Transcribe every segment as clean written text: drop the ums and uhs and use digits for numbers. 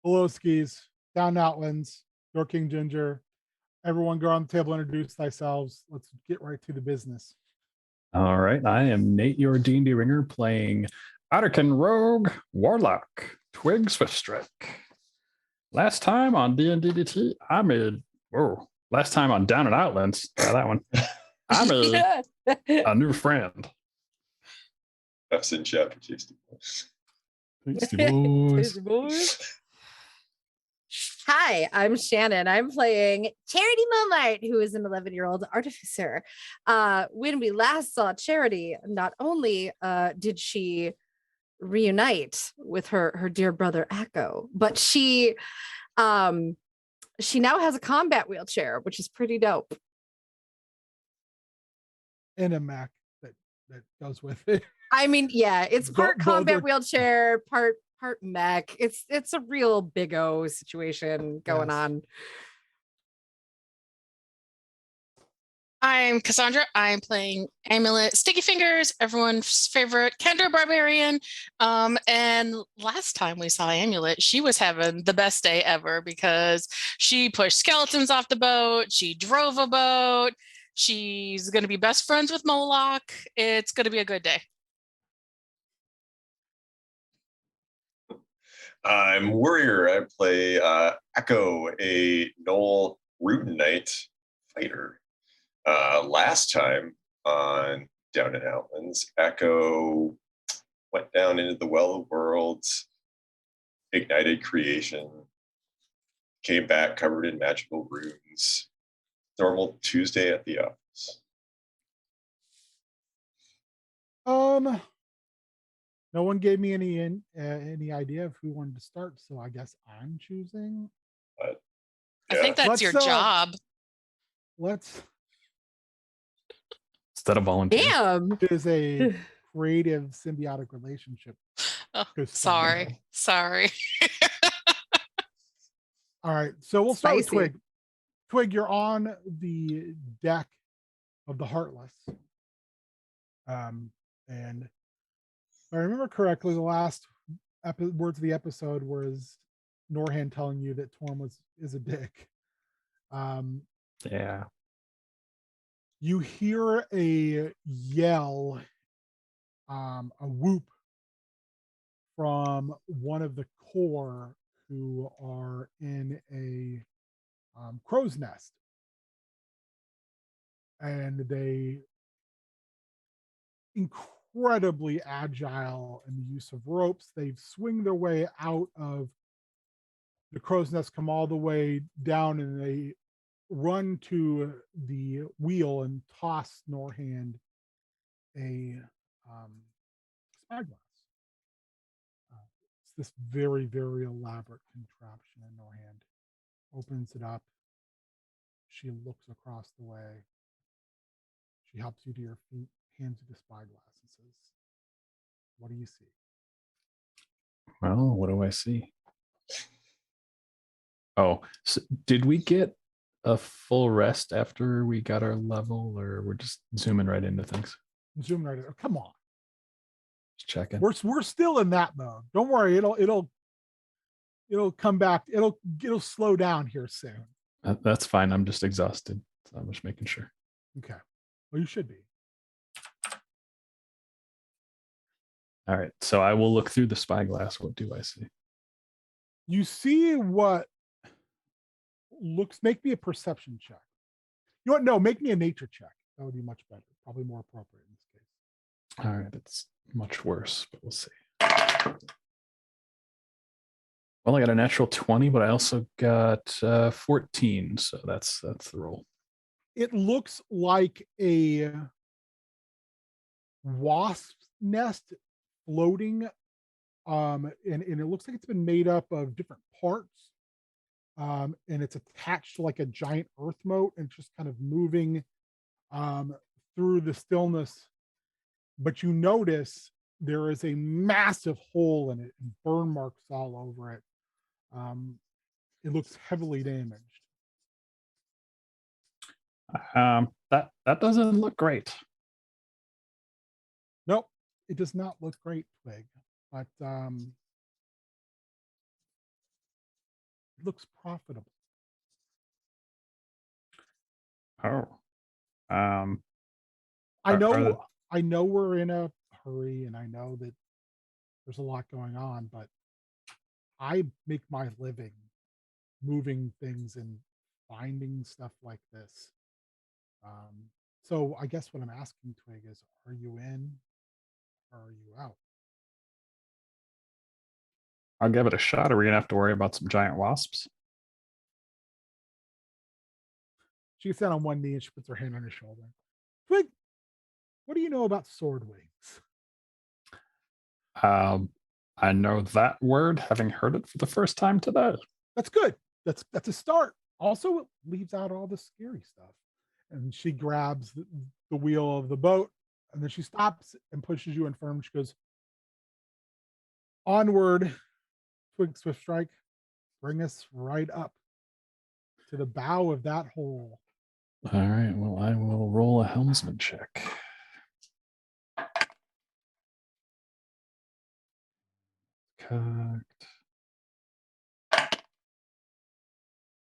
Hello, skis. Down Outlands. Your King Ginger. Everyone go around the table, introduce thyselves. Let's get right to the business. All right, I am Nate, your D&D ringer, playing Otterkin Rogue Warlock Twig Swiftstrike. Last time on D&DDT, I made last time on Down and Outlands, that one. I made a new friend. That's in chapter Tasty Boys. Tasty boys. Tasty boys. Hi, I'm Shannon. I'm playing Charity Momart, who is an 11-year-old artificer. When we last saw Charity, not only did she reunite with her dear brother Echo, but she now has a combat wheelchair, which is pretty dope. And a Mac that goes with it. I mean, yeah, it's part combat wheelchair, part mech. It's a real big O situation going on. I'm Cassandra. I'm playing Amulet Sticky Fingers, everyone's favorite Kendra Barbarian. And last time we saw Amulet, she was having the best day ever because she pushed skeletons off the boat. She drove a boat. She's going to be best friends with Moloch. It's going to be a good day. I'm Warrior. I play Echo, a Knoll Root Knight fighter. Last time on Down in Outlands, Echo went down into the Well of Worlds, ignited creation, came back covered in magical runes. Normal Tuesday at the office. No one gave me any idea of who wanted to start, so I guess I'm choosing. But, yeah. I think that's your job. Instead of volunteer. Damn. It is a creative symbiotic relationship. Oh, sorry. All right, so we'll start with Twig. Twig, you're on the deck of the Heartless. And if I remember correctly, the last words of the episode was Norhan telling you that Torm is a dick. Yeah. You hear a yell, a whoop from one of the core who are in a crow's nest. And they incredibly agile in the use of ropes. They swing their way out of the crow's nest, come all the way down, and they run to the wheel and toss Norhand a spyglass. It's this very, very elaborate contraption, and Norhand opens it up. She looks across the way. She helps you to your feet, hands you the spyglass, and says, "What do you see?" Well, what do I see? Oh, so did we get a full rest after we got our level, or we're just zooming right into things? Zoom right in. Oh, come on. Just checking. We're still in that mode. Don't worry, it'll come back. It'll slow down here soon. That's fine. I'm just exhausted. So I'm just making sure. Okay. Well, you should be. All right. So I will look through the spyglass. What do I see? You see what make me a perception check. You know what? No, make me a nature check. That would be much better. Probably more appropriate in this case. All right. It's much worse, but we'll see. Well, I got a natural 20, but I also got 14. So that's the roll. It looks like a wasp's nest floating. And it looks like it's been made up of different parts. And it's attached to like a giant earth moat and just kind of moving through the stillness. But you notice there is a massive hole in it and burn marks all over it. It looks heavily damaged. That doesn't look great. Nope, it does not look great, Twig. But It looks profitable. Oh. Um, I Are- are know the- I know we're in a hurry and I know that there's a lot going on, but I make my living moving things and finding stuff like this. So I guess what I'm asking Twig is, are you in or are you out? I'll give it a shot. Are we gonna have to worry about some giant wasps? She gets down on one knee and she puts her hand on his shoulder. Twig, what do you know about sword wings? I know that word, having heard it for the first time today. That's good. That's a start. Also, it leaves out all the scary stuff. And she grabs the wheel of the boat and then she stops and pushes you in firm. She goes, onward, Twig Swift Strike, bring us right up to the bow of that hole. All right. Well, I will roll a helmsman check. Cocked.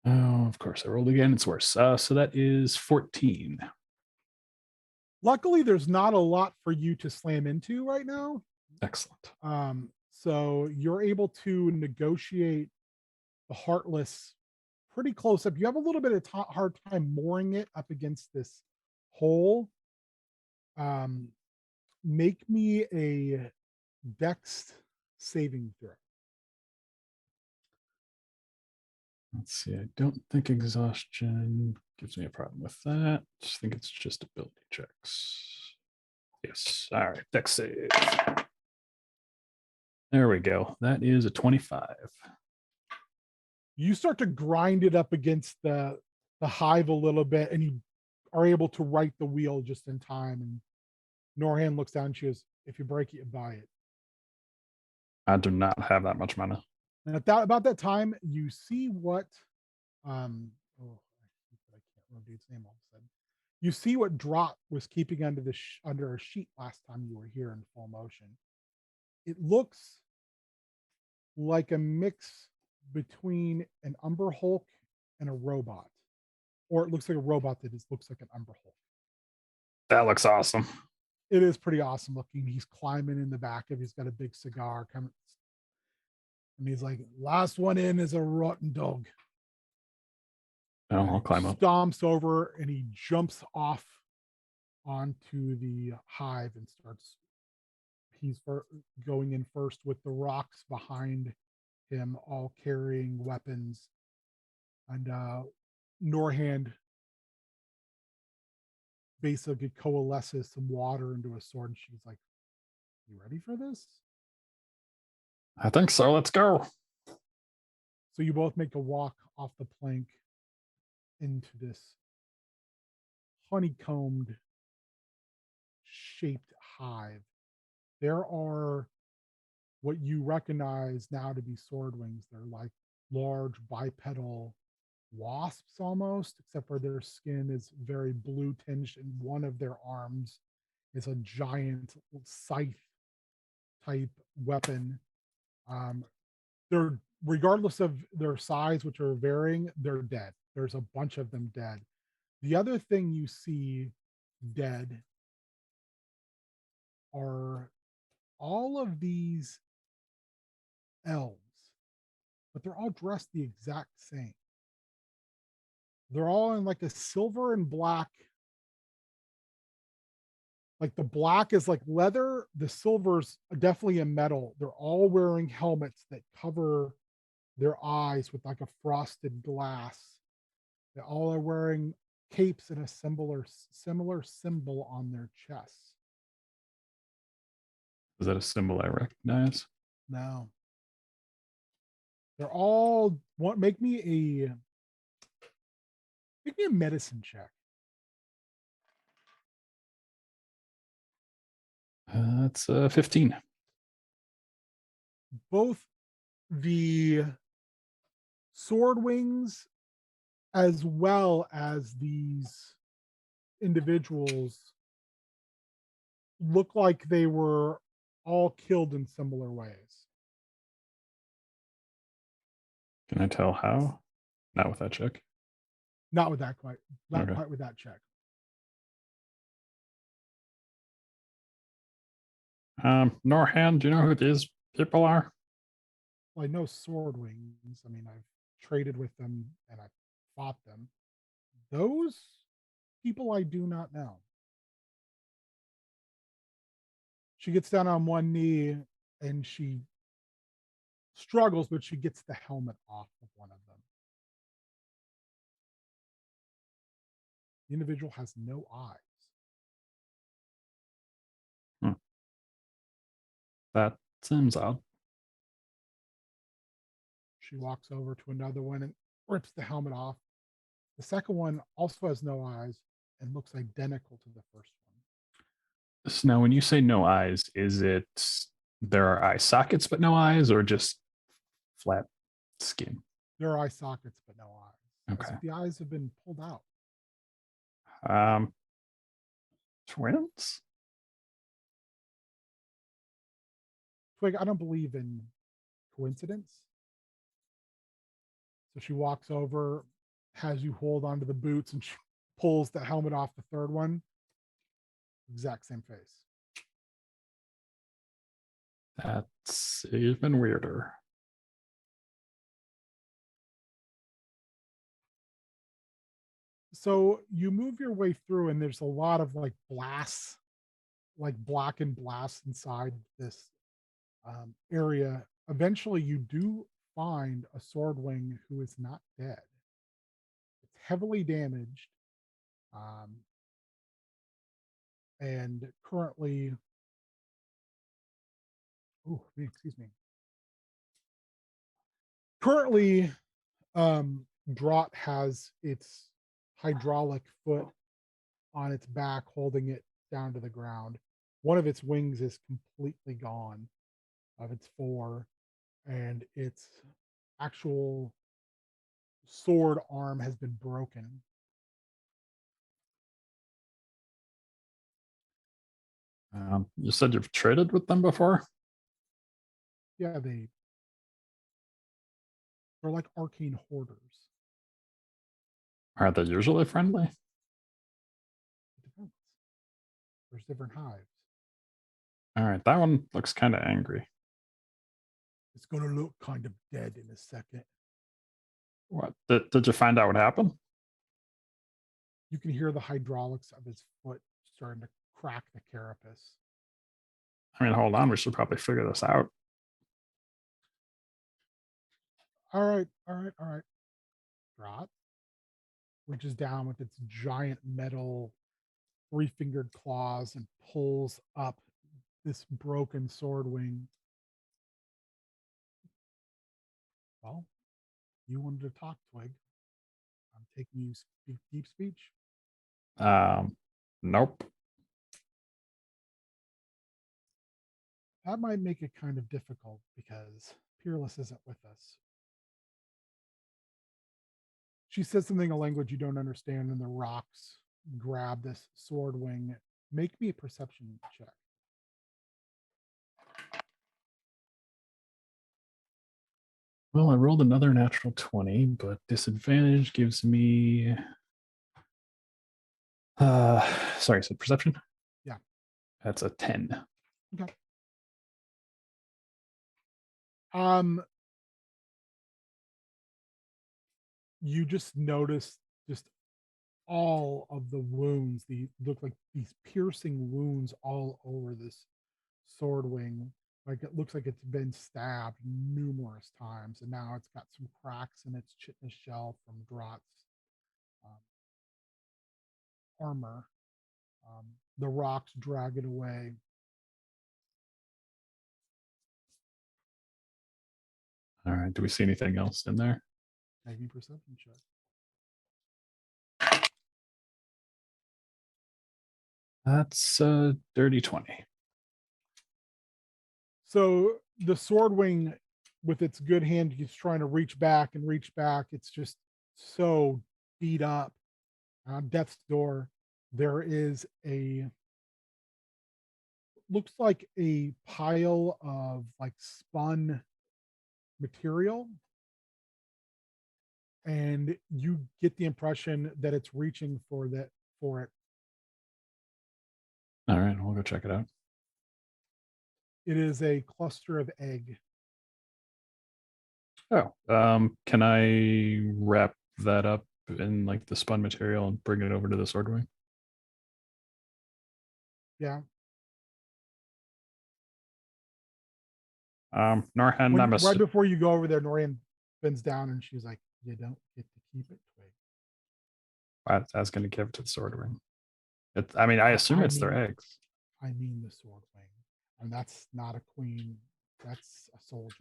Oh, of course, I rolled again. It's worse. So that is 14. Luckily, there's not a lot for you to slam into right now. Excellent. So you're able to negotiate the Heartless pretty close up. You have a little bit of hard time mooring it up against this hole. Make me a Dex saving throw. Let's see. I don't think exhaustion gives me a problem with that. I think it's just ability checks. Yes. All right. Dex save. There we go. That is a 25. You start to grind it up against the hive a little bit, and you are able to right the wheel just in time. And Norhan looks down and she goes, if you break it, you buy it. I do not have that much mana. And at that about that time, you see what I can't remember dude's name all of a sudden. You see what Drop was keeping under the under a sheet last time you were here in full motion. It looks like a mix between an Umber Hulk and a robot, or it looks like a robot that looks like an Umber Hulk. That looks awesome. It is pretty awesome looking. He's climbing in the back of. He's got a big cigar coming, and he's like, "Last one in is a rotten dog." Oh, I'll climb up. Stomps over and he jumps off onto the hive and starts. He's going in first with the rocks behind him, all carrying weapons. And Norhand basically coalesces some water into a sword. And she's like, "You ready for this?" I think so. Let's go. So you both make a walk off the plank into this honeycombed shaped hive. There are what you recognize now to be sword wings. They're like large bipedal wasps almost, except for their skin is very blue tinged, and one of their arms is a giant scythe type weapon. They're, regardless of their size, which are varying, they're dead. There's a bunch of them dead. The other thing you see dead are all of these elves, but they're all dressed the exact same. They're all in like a silver and black. Like the black is like leather, the silver's definitely a metal. They're all wearing helmets that cover their eyes with like a frosted glass. They all are wearing capes and a similar symbol on their chests. Is that a symbol I recognize? No. They're all make me a medicine check. That's 15. Both the sword wings as well as these individuals look like they were all killed in similar ways. Can I tell how? Not with that check. Not with that quite. Not Okay. quite with that check. Norhand, do you know who these people are? Well, I know sword wings. I mean, I've traded with them and I've fought them. Those people I do not know. She gets down on one knee and she struggles, but she gets the helmet off of one of them. The individual has no eyes. That seems odd. She walks over to another one and rips the helmet off. The second one also has no eyes and looks identical to the first one. So now, when you say no eyes, is it there are eye sockets but no eyes, or just flat skin? There are eye sockets, but no eyes. As Okay. if the eyes have been pulled out. Twins? Twig, I don't believe in coincidence. So she walks over, has you hold onto the boots, and she pulls the helmet off the third one. Exact same face. That's even weirder. So you move your way through, and there's a lot of like blasts, like blackened blasts inside this area. Eventually, you do find a sword wing who is not dead. It's heavily damaged, and currently, oh, excuse me. Currently, Draught has its hydraulic foot on its back, holding it down to the ground. One of its wings is completely gone, of its four, and its actual sword arm has been broken. You said you've traded with them before? Yeah, they're like arcane hoarders. Are they usually friendly? It depends. There's different hives. All right, that one looks kind of angry. It's going to look kind of dead in a second. What did you find out what happened? You can hear the hydraulics of his foot starting to crack the carapace. I mean, hold on, we should probably figure this out. All right. Drop. Reaches down with its giant metal three-fingered claws and pulls up this broken sword wing. Well, you wanted to talk, Twig. I'm taking you deep speech. Nope. That might make it kind of difficult because Peerless isn't with us. She says something in a language you don't understand, and the rocks grab this sword wing. Make me a perception check. Well, I rolled another natural 20, but disadvantage gives me sorry, so perception? Yeah. That's a 10. Okay. You just notice just all of the wounds. They look like these piercing wounds all over this sword wing. Like it looks like it's been stabbed numerous times, and now it's got some cracks in its chitinous shell from Drought's armor. The rocks drag it away. All right, do we see anything else in there? Make me perception check. That's a dirty 20. So the sword wing, with its good hand, is trying to reach back and reach back. It's just so beat up. On death's door, there is looks like a pile of like spun material, and you get the impression that it's reaching for it. All right, we'll go check it out. It is a cluster of egg. Oh, can I wrap that up in like the spun material and bring it over to the swordwing? Yeah. Norhan, When, I'm right before you go over there, Norian bends down and she's like, "You don't get to keep it, Twig." I was going to give it to the swordwing. I mean, I assume it's their eggs. I mean the sword wing, and that's not a queen. That's a soldier.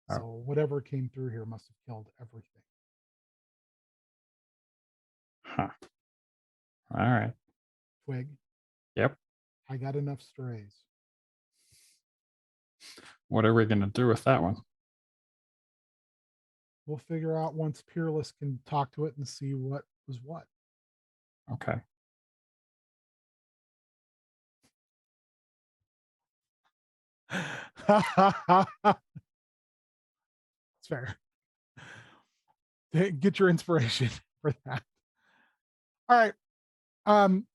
Oh. So whatever came through here must have killed everything. Huh. All right. Twig. Yep. I got enough strays. What are we going to do with that one? We'll figure out once Peerless can talk to it and see what was what. Okay. It's fair. Get your inspiration for that. All right.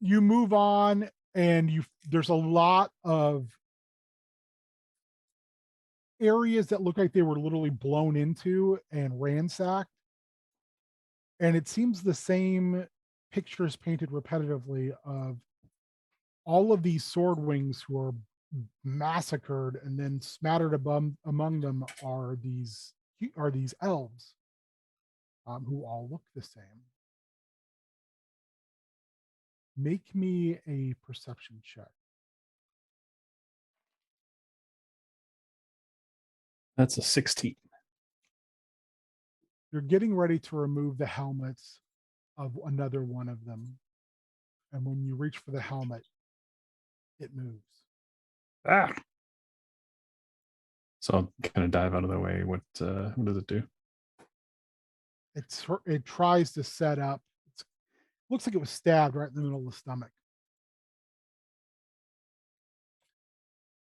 You move on, and there's a lot of areas that look like they were literally blown into and ransacked. And it seems the same pictures painted repetitively of all of these sword wings who are massacred, and then smattered among them are these elves who all look the same. Make me a perception check. That's a 16. You're getting ready to remove the helmets of another one of them. And when you reach for the helmet, it moves. Ah. So I'm gonna dive out of the way. What does it do? It tries to set up. It looks like it was stabbed right in the middle of the stomach.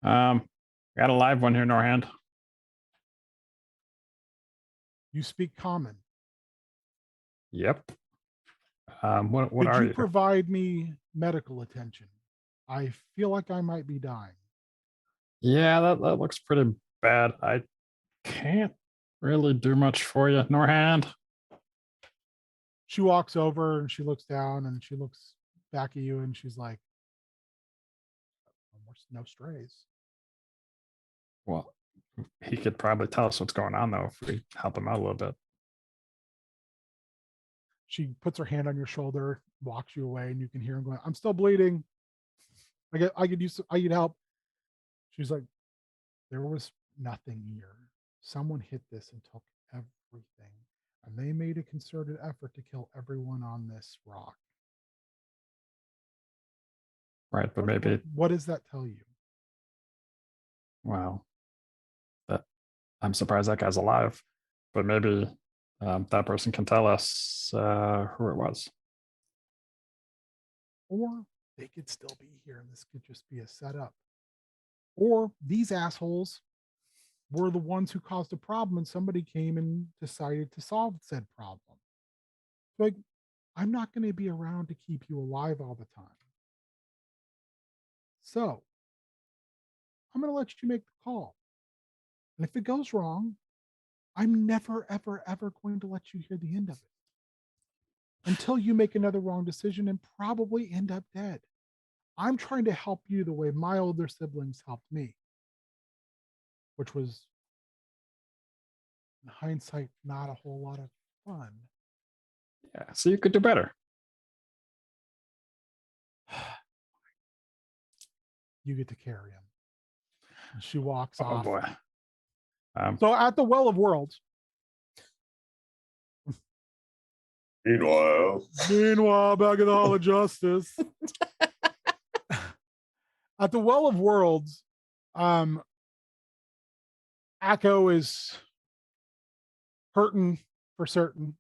Got a live one here, Norhand. You speak common. Yep. What Could are you you? provide me medical attention? I feel like I might be dying. Yeah, that looks pretty bad. I can't really do much for you, Norhand. She walks over and she looks down and she looks back at you and she's like, "No strays." Well, he could probably tell us what's going on though if we help him out a little bit. She puts her hand on your shoulder, walks you away, and you can hear him going, "I'm still bleeding. I could help." She's like, "There was nothing here. Someone hit this and took everything. And they made a concerted effort to kill everyone on this rock." Right, but maybe What does that tell you? wow. That I'm surprised that guy's alive. But maybe that person can tell us who it was. Or they could still be here and this could just be a setup. Or these assholes were the ones who caused a problem and somebody came and decided to solve said problem. Like, I'm not going to be around to keep you alive all the time. So I'm going to let you make the call. And if it goes wrong, I'm never, ever, ever going to let you hear the end of it until you make another wrong decision and probably end up dead. I'm trying to help you the way my older siblings helped me, which was, in hindsight, not a whole lot of fun. Yeah, so you could do better. You get to carry him. And she walks Oh off. boy. So at the Well of Worlds. Meanwhile, Back at the Hall of Justice. At the Well of Worlds, Akko is hurting for certain.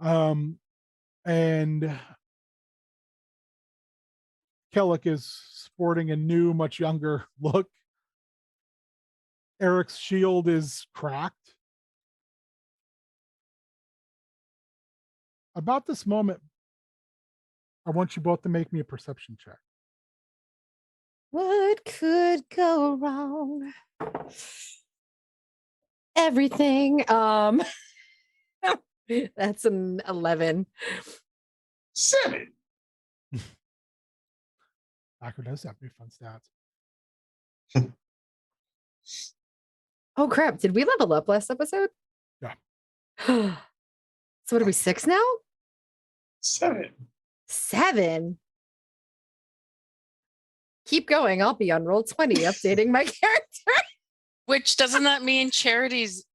And Kellic is sporting a new, much younger look. Eric's shield is cracked. About this moment, I want you both to make me a perception check. What could go wrong? Everything. That's an 11. 7. Acker does have pretty fun stats. Oh crap! Did we level up last episode? Yeah. So what are we, 6 now? 7. 7. Keep going. I'll be on roll 20, updating my character. Which doesn't that mean Charity's?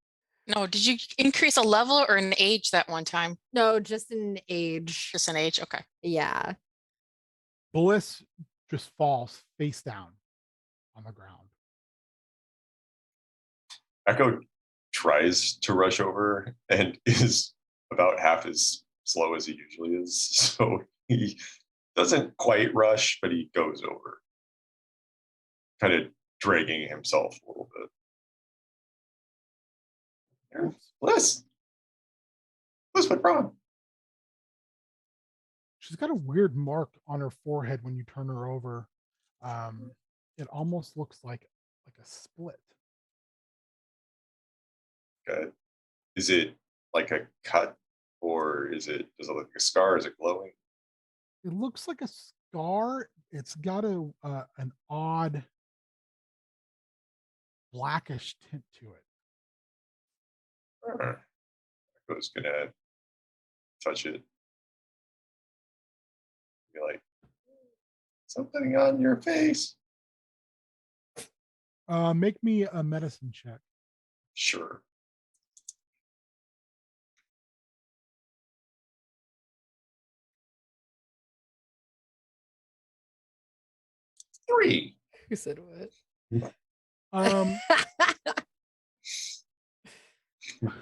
No, did you increase a level or an age that one time? No, just an age. Just an age. Okay. Yeah. Bliss just falls face down on the ground. Echo tries to rush over and is about half as slow as he usually is. So he doesn't quite rush, but he goes over, kind of dragging himself a little bit. Bliss, what's wrong? She's got a weird mark on her forehead when you turn her over. It almost looks like a split. Okay. Is it like a cut, or does it look like a scar? Is it glowing? It looks like a scar. It's got an odd blackish tint to it. Echo's gonna touch it. Be like, something on your face. Make me a medicine check. Sure. Three. Who said what?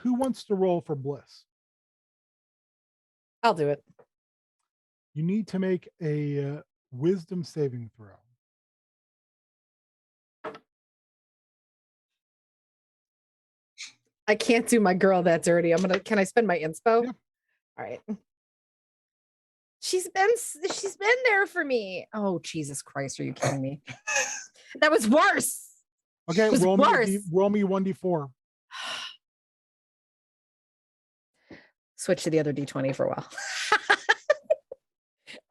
Who wants to roll for Bliss? I'll do it. You need to make a wisdom saving throw. I can't do my girl that dirty. Can I spend my inspo? Yeah. All right. She's been there for me. Oh, Jesus Christ. Are you kidding me? That was worse. Okay, It was roll worse. me 1d4. Switch to the other D20 for a while.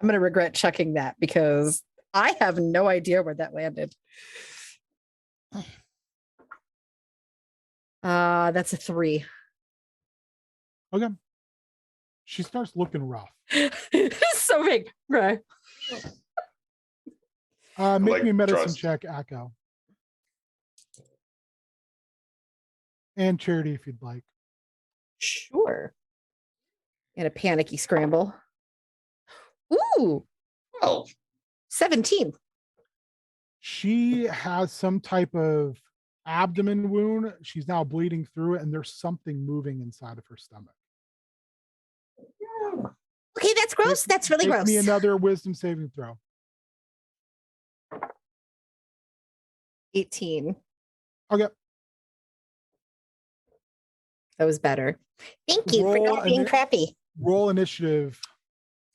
I'm going to regret checking that because I have no idea where that landed. That's a 3. Okay. She starts looking rough. So big. Right. Make me a medicine trust. check, Echo. And Charity, if you'd like. Sure. And a panicky scramble. Ooh, 12. 17. She has some type of abdomen wound. She's now bleeding through it, and there's something moving inside of her stomach. Okay, that's gross. That's really Make gross. me another wisdom saving throw. 18. Okay. That was better. Thank you for Roll not being an- crappy. Roll initiative,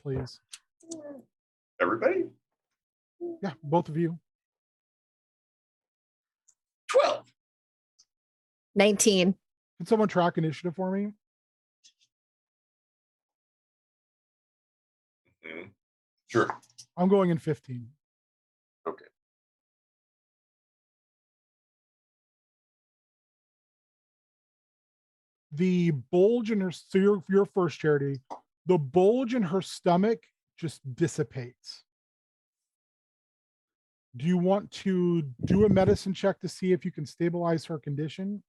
please. Everybody? Yeah, both of you. 12. 19. Can someone track initiative for me? Mhm. Sure. I'm going in 15. Okay. The bulge in her, so your first, Charity, the bulge in her stomach just dissipates. Do you want to do a medicine check to see if you can stabilize her condition?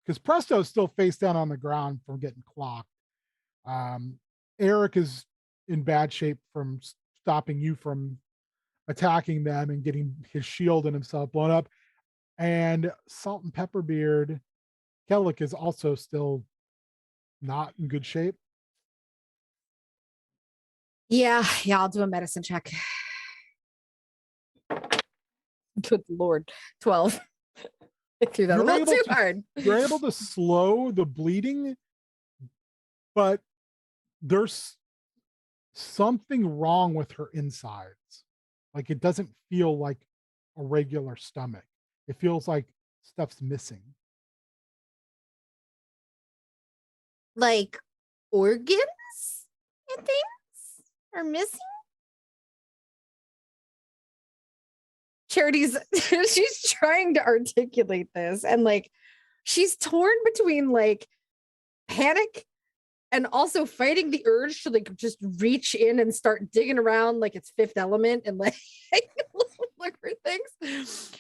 Because Presto's still face down on the ground from getting clocked. Eric is in bad shape from stopping you from attacking them and getting his shield and himself blown up. And Salt and Pepper Beard, Kellic is also still not in good shape. Yeah, I'll do a medicine check. Good Lord. 12. I threw that a You're little able too to- hard. You're able to slow the bleeding, but there's something wrong with her insides. Like it doesn't feel like a regular stomach. It feels like stuff's missing. Like organs and things are missing. Charity's she's trying to articulate this, and like she's torn between like panic and also fighting the urge to like just reach in and start digging around like it's Fifth Element and like look for things.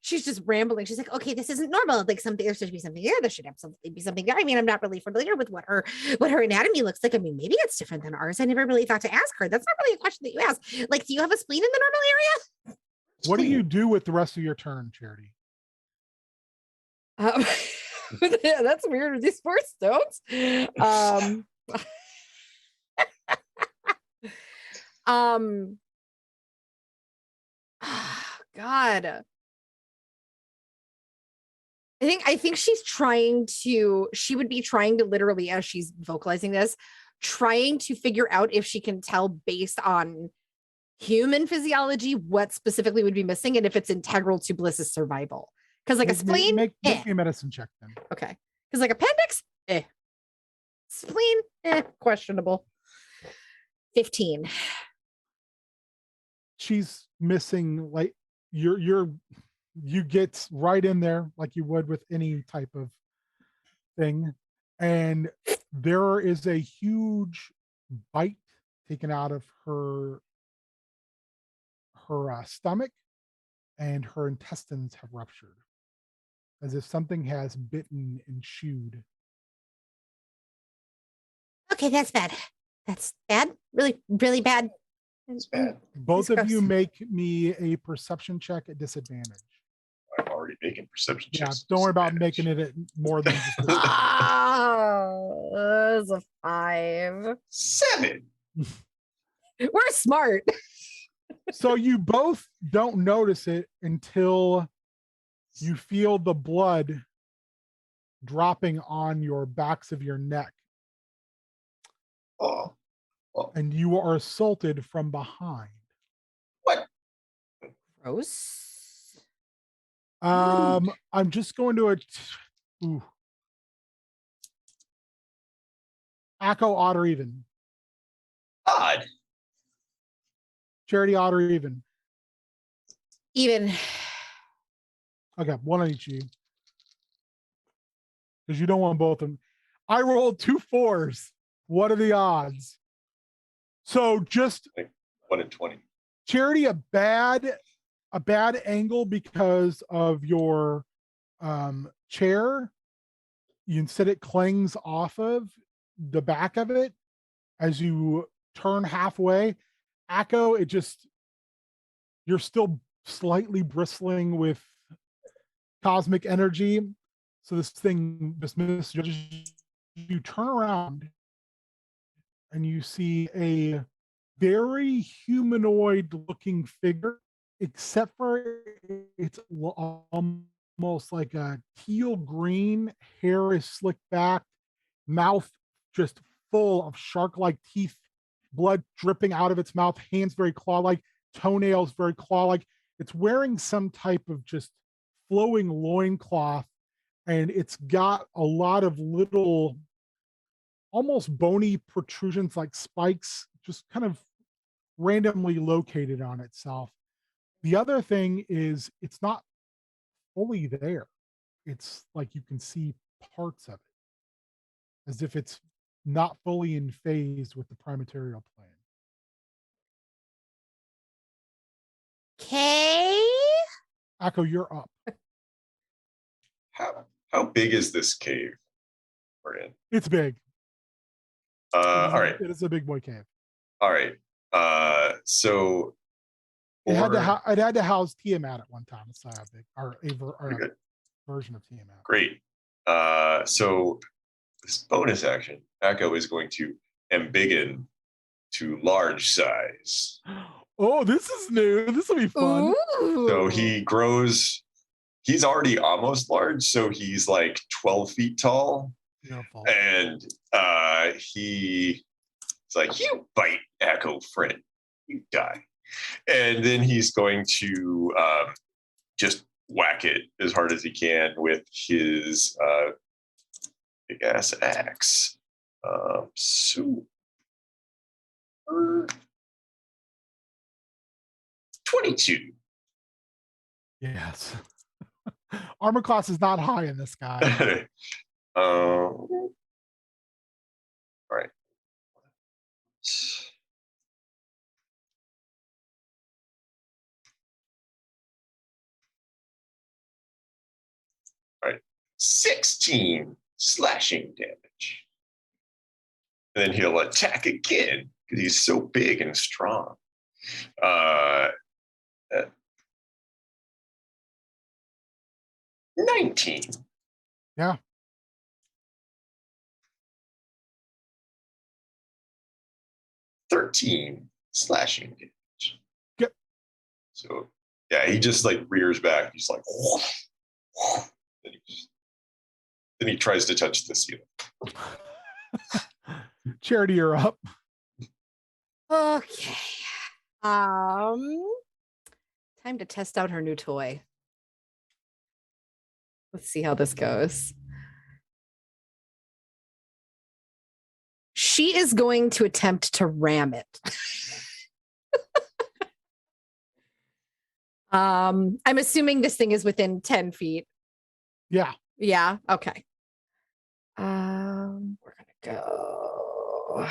She's just rambling. She's like, okay, this isn't normal. Like something, there should be something there. There should absolutely be something there. I mean, I'm not really familiar with what her anatomy looks like. I mean, maybe it's different than ours. I never really thought to ask her. That's not really a question that you ask. Like, do you have a spleen in the normal area? What do you do with the rest of your turn, Charity? Yeah, that's weird with these four stones. God. I think she would be trying to literally, as she's vocalizing this, trying to figure out if she can tell based on human physiology what specifically would be missing and if it's integral to Bliss's survival. Because like a spleen, make me a medicine check then. Okay. Because like appendix, spleen, questionable. 15. She's missing like you get right in there like you would with any type of thing, and there is a huge bite taken out of her stomach, and her intestines have ruptured as if something has bitten and chewed. Okay, that's bad. That's bad. Really, really bad. It's bad. Both of you make me a perception check at disadvantage. I'm already making perception Yeah, checks. don't worry about making it at more than just Oh, that's a 5. 7. We're smart. So you both don't notice it until you feel the blood dropping on your backs of your neck, Oh. and you are assaulted from behind. What? Gross. I'm just going to Echo, odd or even. Odd. Charity, odd or even. Even. Okay, one on each of you. Because you don't want both of them. I rolled 2 4s. What are the odds? So just Like 1 in 20. Charity, a bad angle because of your chair. Instead, it clings off of the back of it as you turn halfway. Echo, you're still slightly bristling with cosmic energy. So this thing just misjudges. You turn around and you see a very humanoid looking figure, except for it's almost like a teal green. Hair is slicked back, mouth just full of shark-like teeth, blood dripping out of its mouth, hands very claw-like, toenails very claw-like. It's wearing some type of just flowing loincloth, and it's got a lot of little almost bony protrusions like spikes just kind of randomly located on itself. The other thing is it's not fully there. It's like you can see parts of it as if it's not fully in phase with the primaterial plane. Okay. Echo, you're up. How big is this cave we're in? It's big. All right. It is a big boy cave. All right. So It had to house Tiamat at one time. It's not big, or a version of Tiamat. Great. So this bonus action, Echo is going to embiggen to large size. Oh, this is new. This will be fun. Ooh. So he grows. He's already almost large, so he's like 12 feet tall. Your fault. And he's like, "You bite, Echo friend, you die." And then he's going to just whack it as hard as he can with his big ass axe. So 22. Yes. Armor class is not high in this guy. All right. All right. 16 slashing damage. And then he'll attack again because he's so big and strong. 19. Yeah. $13 slashing damage. Yep. So yeah, he just like rears back. He's like, then he tries to touch the ceiling. Charity, you're up. Okay. Time to test out her new toy. Let's see how this goes. She is going to attempt to ram it. I'm assuming this thing is within 10 feet. Yeah. Yeah. Okay. We're gonna go.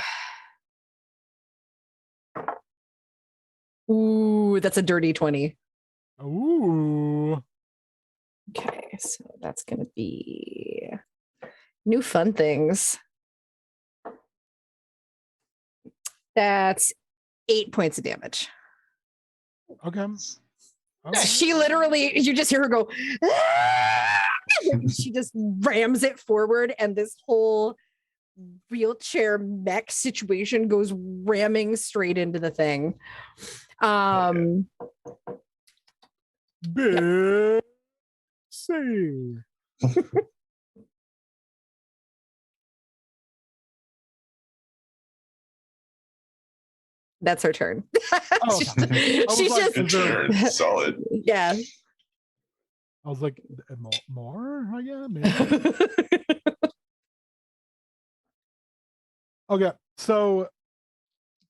Ooh, that's a dirty 20. Ooh. Okay, so that's gonna be new fun things. That's 8 points of damage. Okay. She literally, you just hear her go, "Ah!" She just rams it forward, and this whole wheelchair mech situation goes ramming straight into the thing. Big save. That's her turn. Oh, She's like, just Turn, solid. yeah. I was like, more? Oh, yeah, maybe. Okay, so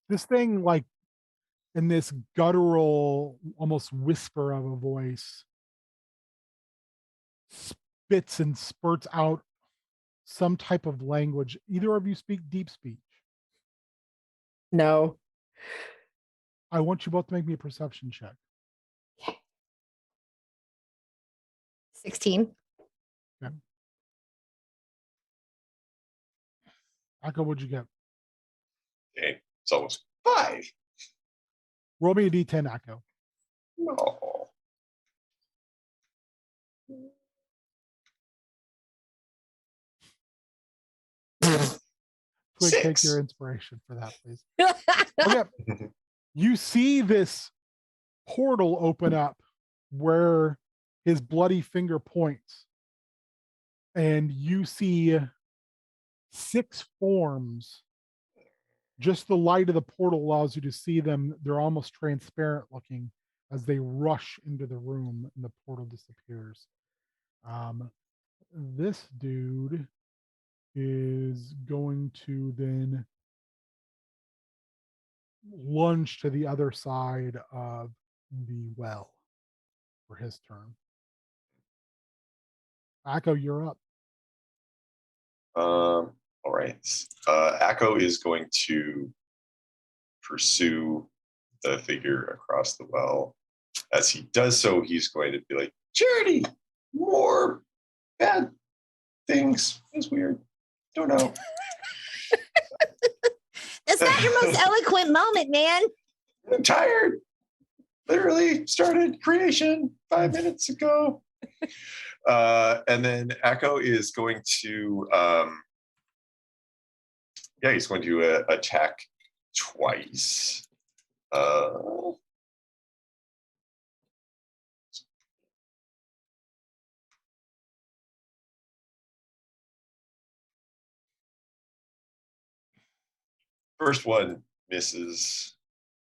this thing, like, in this guttural, almost whisper of a voice, spits and spurts out some type of language. Either of you speak deep speech? No. I want you both to make me a perception check. 16. Okay. Echo, what'd you get? Okay, it's almost 5. Roll me a d10, Echo. No. Twig, take 6. your inspiration for that, please. Okay. You see this portal open up where his bloody finger points, and you see 6 forms. Just the light of the portal allows you to see them. They're almost transparent looking as they rush into the room and the portal disappears. This dude is going to then lunge to the other side of the well for his turn. Akko, you're up. All right. Akko is going to pursue the figure across the well. As he does so, he's going to be like, "Charity, more bad things. It's weird. Don't know." That's not your most eloquent moment, man. I'm tired. Literally started creation 5 minutes ago. And then Akko is going to, he's going to attack twice. First one misses.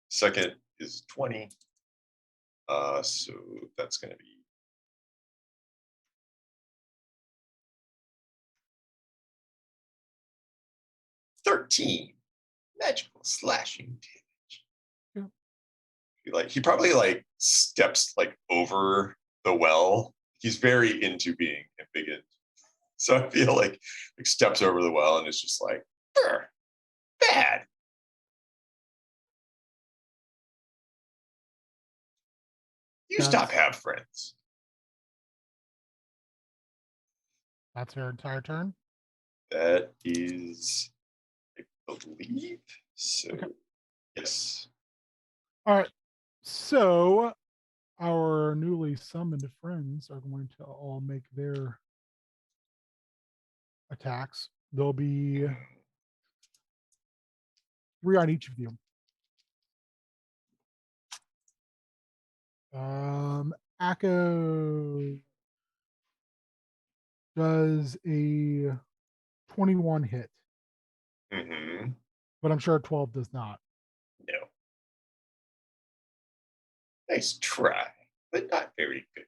Second is 20. So that's going to be 13 magical slashing damage. He probably like steps like over the well. He's very into being embiggened. So I feel like steps over the well and it's just like, bad. You stop have friends. That's her entire turn. That is, I believe so. Okay. Yes. All right. So our newly summoned friends are going to all make their attacks. There'll be 3 on each of you. Akko does a 21 hit, Mm-hmm. but I'm sure 12 does not. No. Nice try, but not very good.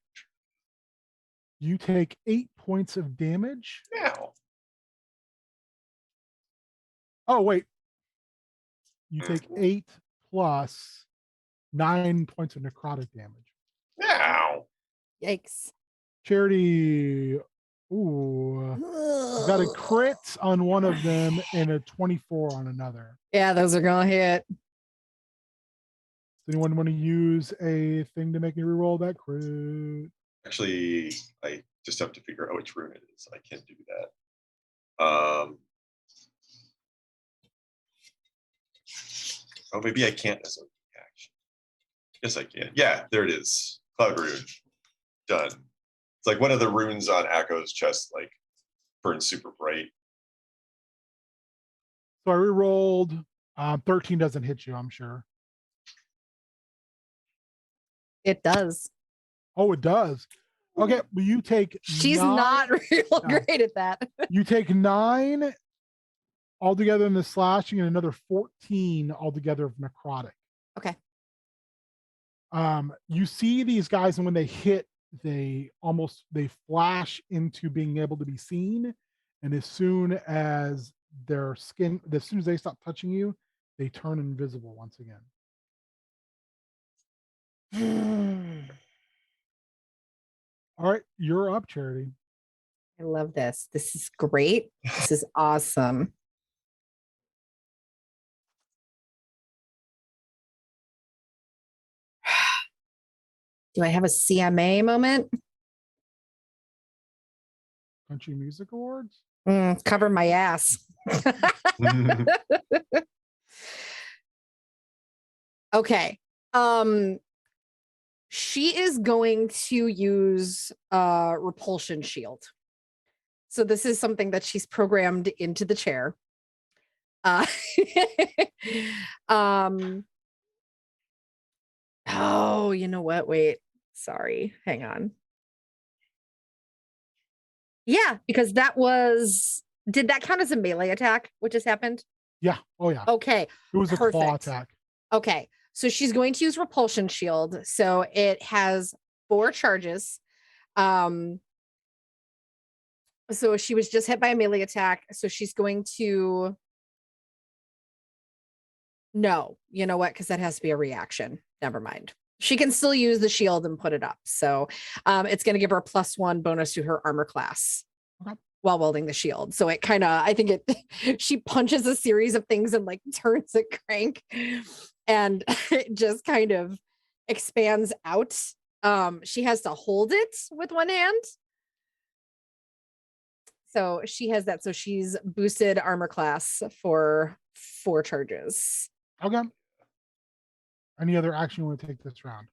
You take 8 points of damage. Now. Oh, wait. You take Mhm. 8 plus 9 points of necrotic damage. Now. Yikes. Charity. Ooh. Got a crit on one of them and a 24 on another. Yeah, those are gonna hit. Does anyone want to use a thing to make me reroll that crit? Actually, I just have to figure out which rune it is. I can do that. Oh, maybe I can't as a reaction. Yes, I can. Yeah, there it is. Cloud rune. Done. It's like one of the runes on Akko's chest, like burns super bright. So I rerolled. 13 doesn't hit you, I'm sure. It does. Oh, it does. Okay, well, you take She's 9, not real great at that. You take 9 altogether in the slashing and another 14 altogether of necrotic. Okay. You see these guys, and when they hit, they flash into being able to be seen. And as soon as their skin, as soon as they stop touching you, they turn invisible once again. All right, you're up, Charity. I love this. This is great. This is awesome. Do I have a CMA moment? Country Music Awards? Cover my ass. Okay. She is going to use repulsion shield. So this is something that she's programmed into the chair. Oh, you know what? Wait, sorry. Hang on. Yeah, because did that count as a melee attack? What just happened? Yeah. Oh, yeah. Okay. It was a claw Perfect. attack. Okay. So she's going to use repulsion shield. So it has 4 charges. So she was just hit by a melee attack. So she's going to. No, you know what? Because that has to be a reaction. Never mind. She can still use the shield and put it up. So it's going to give her a +1 bonus to her armor class while wielding the shield. So it kind of, I think she punches a series of things and like turns a crank and it just kind of expands out. She has to hold it with one hand. So she has that. So she's boosted armor class for 4 charges. Okay. Any other action you want to take this round?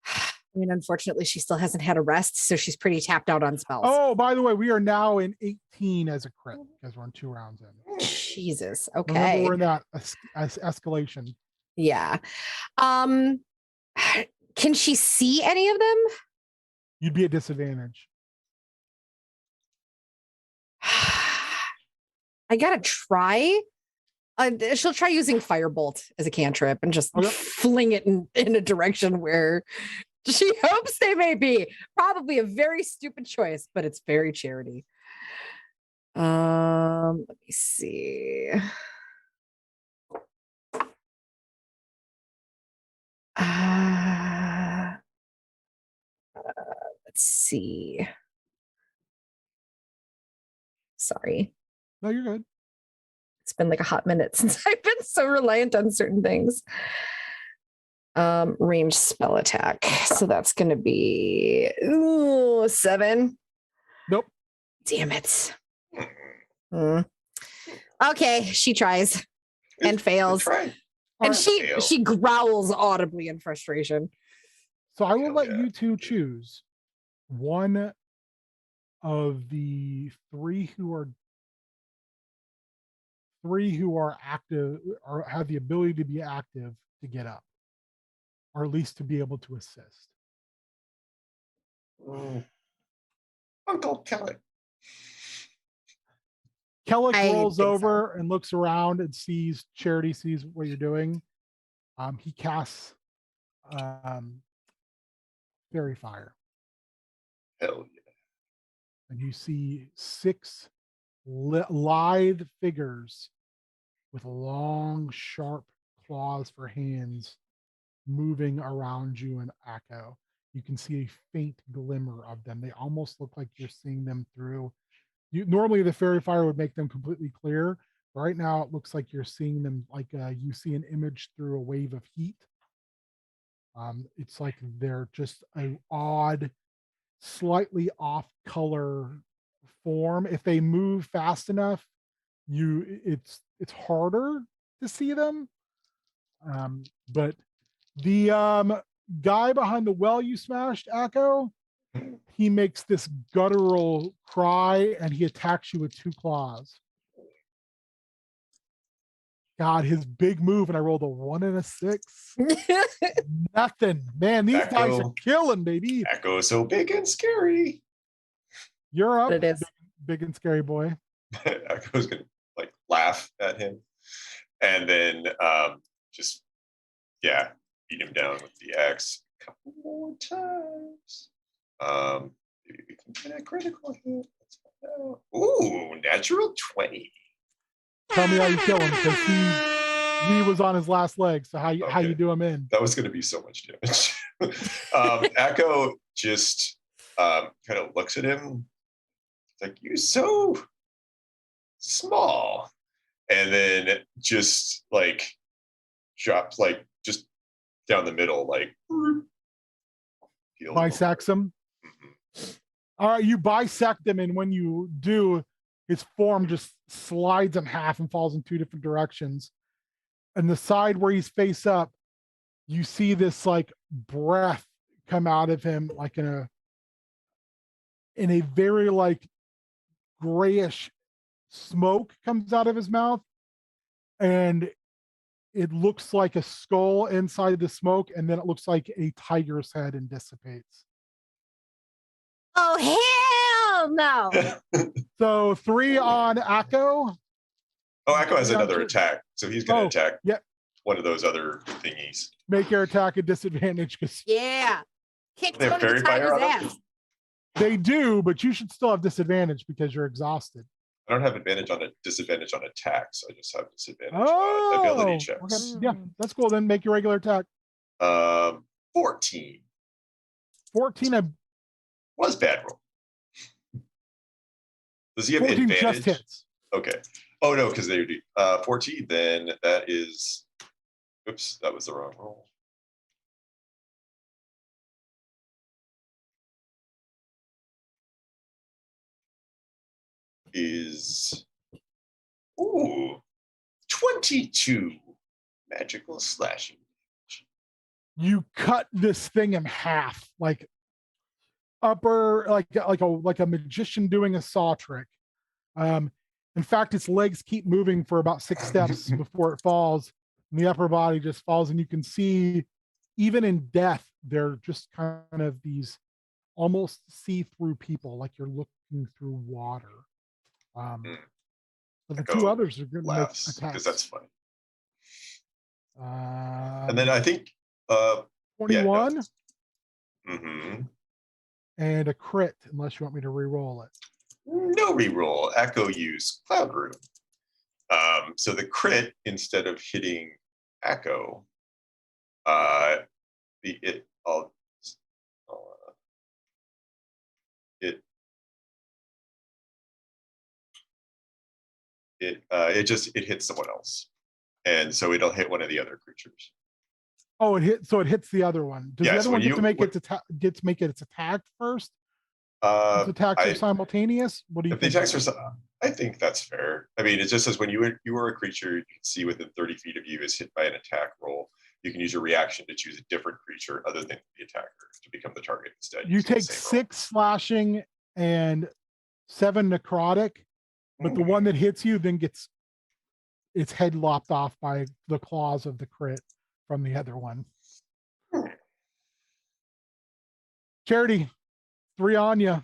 I mean, unfortunately, she still hasn't had a rest, so she's pretty tapped out on spells. Oh, by the way, we are now in 18 as a crit because we're on 2 rounds in. Jesus. Okay. Remember, we're in that escalation. Yeah. Can she see any of them? You'd be at disadvantage. I gotta try. She'll try using Firebolt as a cantrip and just Okay. fling it in a direction where she hopes they may be. Probably a very stupid choice, but it's very charity. Let me see. Let's see. Sorry. No, you're good. It's been like a hot minute since I've been so reliant on certain things. Range spell attack. So that's going to be 7. Nope. Damn it. Okay, she tries and fails. Try. And Fail. she growls audibly in frustration. So I will Hell let yeah. you two choose one of the three who are active or have the ability to be active to get up, or at least to be able to assist. Uncle Kelly. Kellic I rolls think so. over and looks around and sees Charity sees what you're doing. He casts Fairy Fire, Hell yeah. and you see 6 lithe figures with long, sharp claws for hands moving around you and Akko. You can see a faint glimmer of them. They almost look like you're seeing them through. Normally the fairy fire would make them completely clear. But right now it looks like you're seeing them like you see an image through a wave of heat. It's like they're just an odd, slightly off color form. If they move fast enough, it's harder to see them. But the guy behind the well you smashed, Akko, he makes this guttural cry and he attacks you with 2 claws. God, his big move, and I rolled a 1 and a 6. Nothing, man. These guys are Akko. killing, baby. Echo so big and scary. You're up, It is. big and scary boy. Echo's gonna like laugh at him, and then just beat him down with the axe a couple more times. Maybe we can get a critical hit. Let's find out. Ooh, natural 20. Tell me how you kill him, because he was on his last leg. So how you Okay. do him in? That was going to be so much damage. Echo just kind of looks at him like, "You're so small," and then just like drops like just down the middle, like Bisects him. Mhm. All right, you bisect him, and when you do, his form just slides in half and falls in 2 different directions. And the side where he's face up, you see this like breath come out of him, like in a very like grayish smoke comes out of his mouth, and it looks like a skull inside the smoke, and then it looks like a tiger's head and dissipates. Oh, hell no. So 3 on Akko. Oh, Echo has Yeah, another sure. attack, so he's going to attack yeah. one of those other thingies. Make your attack a disadvantage because Yeah. Kick They have one of the fairy fire tiger's on them? ass. they do, but you should still have disadvantage because you're exhausted. I don't have disadvantage on attacks. I just have disadvantage on ability checks. Okay. Yeah, that's cool. Then make your regular attack. 14 14. was bad roll. Does he have 14 advantage? just hits. Okay. Oh no, because they do 14. Then that is. Oops, that was the wrong roll. Is 22 magical slashing. You cut this thing in half, like like a magician doing a saw trick. In fact, its legs keep moving for about 6 steps before it falls, and the upper body just falls. And you can see, even in death, they're just kind of these almost see-through people, like you're looking through water. But the Echo two others are going to make laughs attacks. because that's funny. And Um, then I think 21 mhm. and a crit, unless you want me to re-roll it. No reroll. Echo use Cloud Room. So the crit, instead of hitting Echo, it hits someone else, and so it'll hit one of the other creatures. Oh, it hits the other one. Does the Yes, other one get to make its attack first? Its attacks are simultaneous. What do you If the think? attacks are, I think that's fair. I mean, it just says when you are a creature you can see within 30 feet of you is hit by an attack roll, you can use your reaction to choose a different creature other than the attacker to become the target instead. You take 6 slashing and 7 necrotic, but the one that hits you then gets its head lopped off by the claws of the crit from the other one. Charity, 3 on you.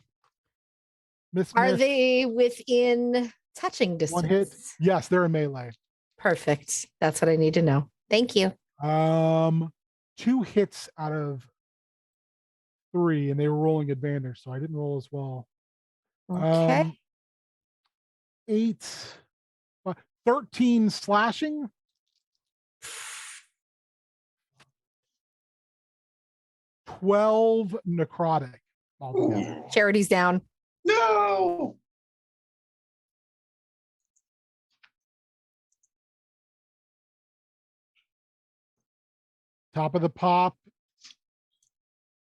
Are they within touching distance? 1 hit? Yes, they're in melee. Perfect. That's what I need to know. Thank you. 2 hits out of 3, and they were rolling advantage, so I didn't roll as well. Okay. 8, 13 slashing. 12 necrotic altogether. Charity's down. No. Top of the pop.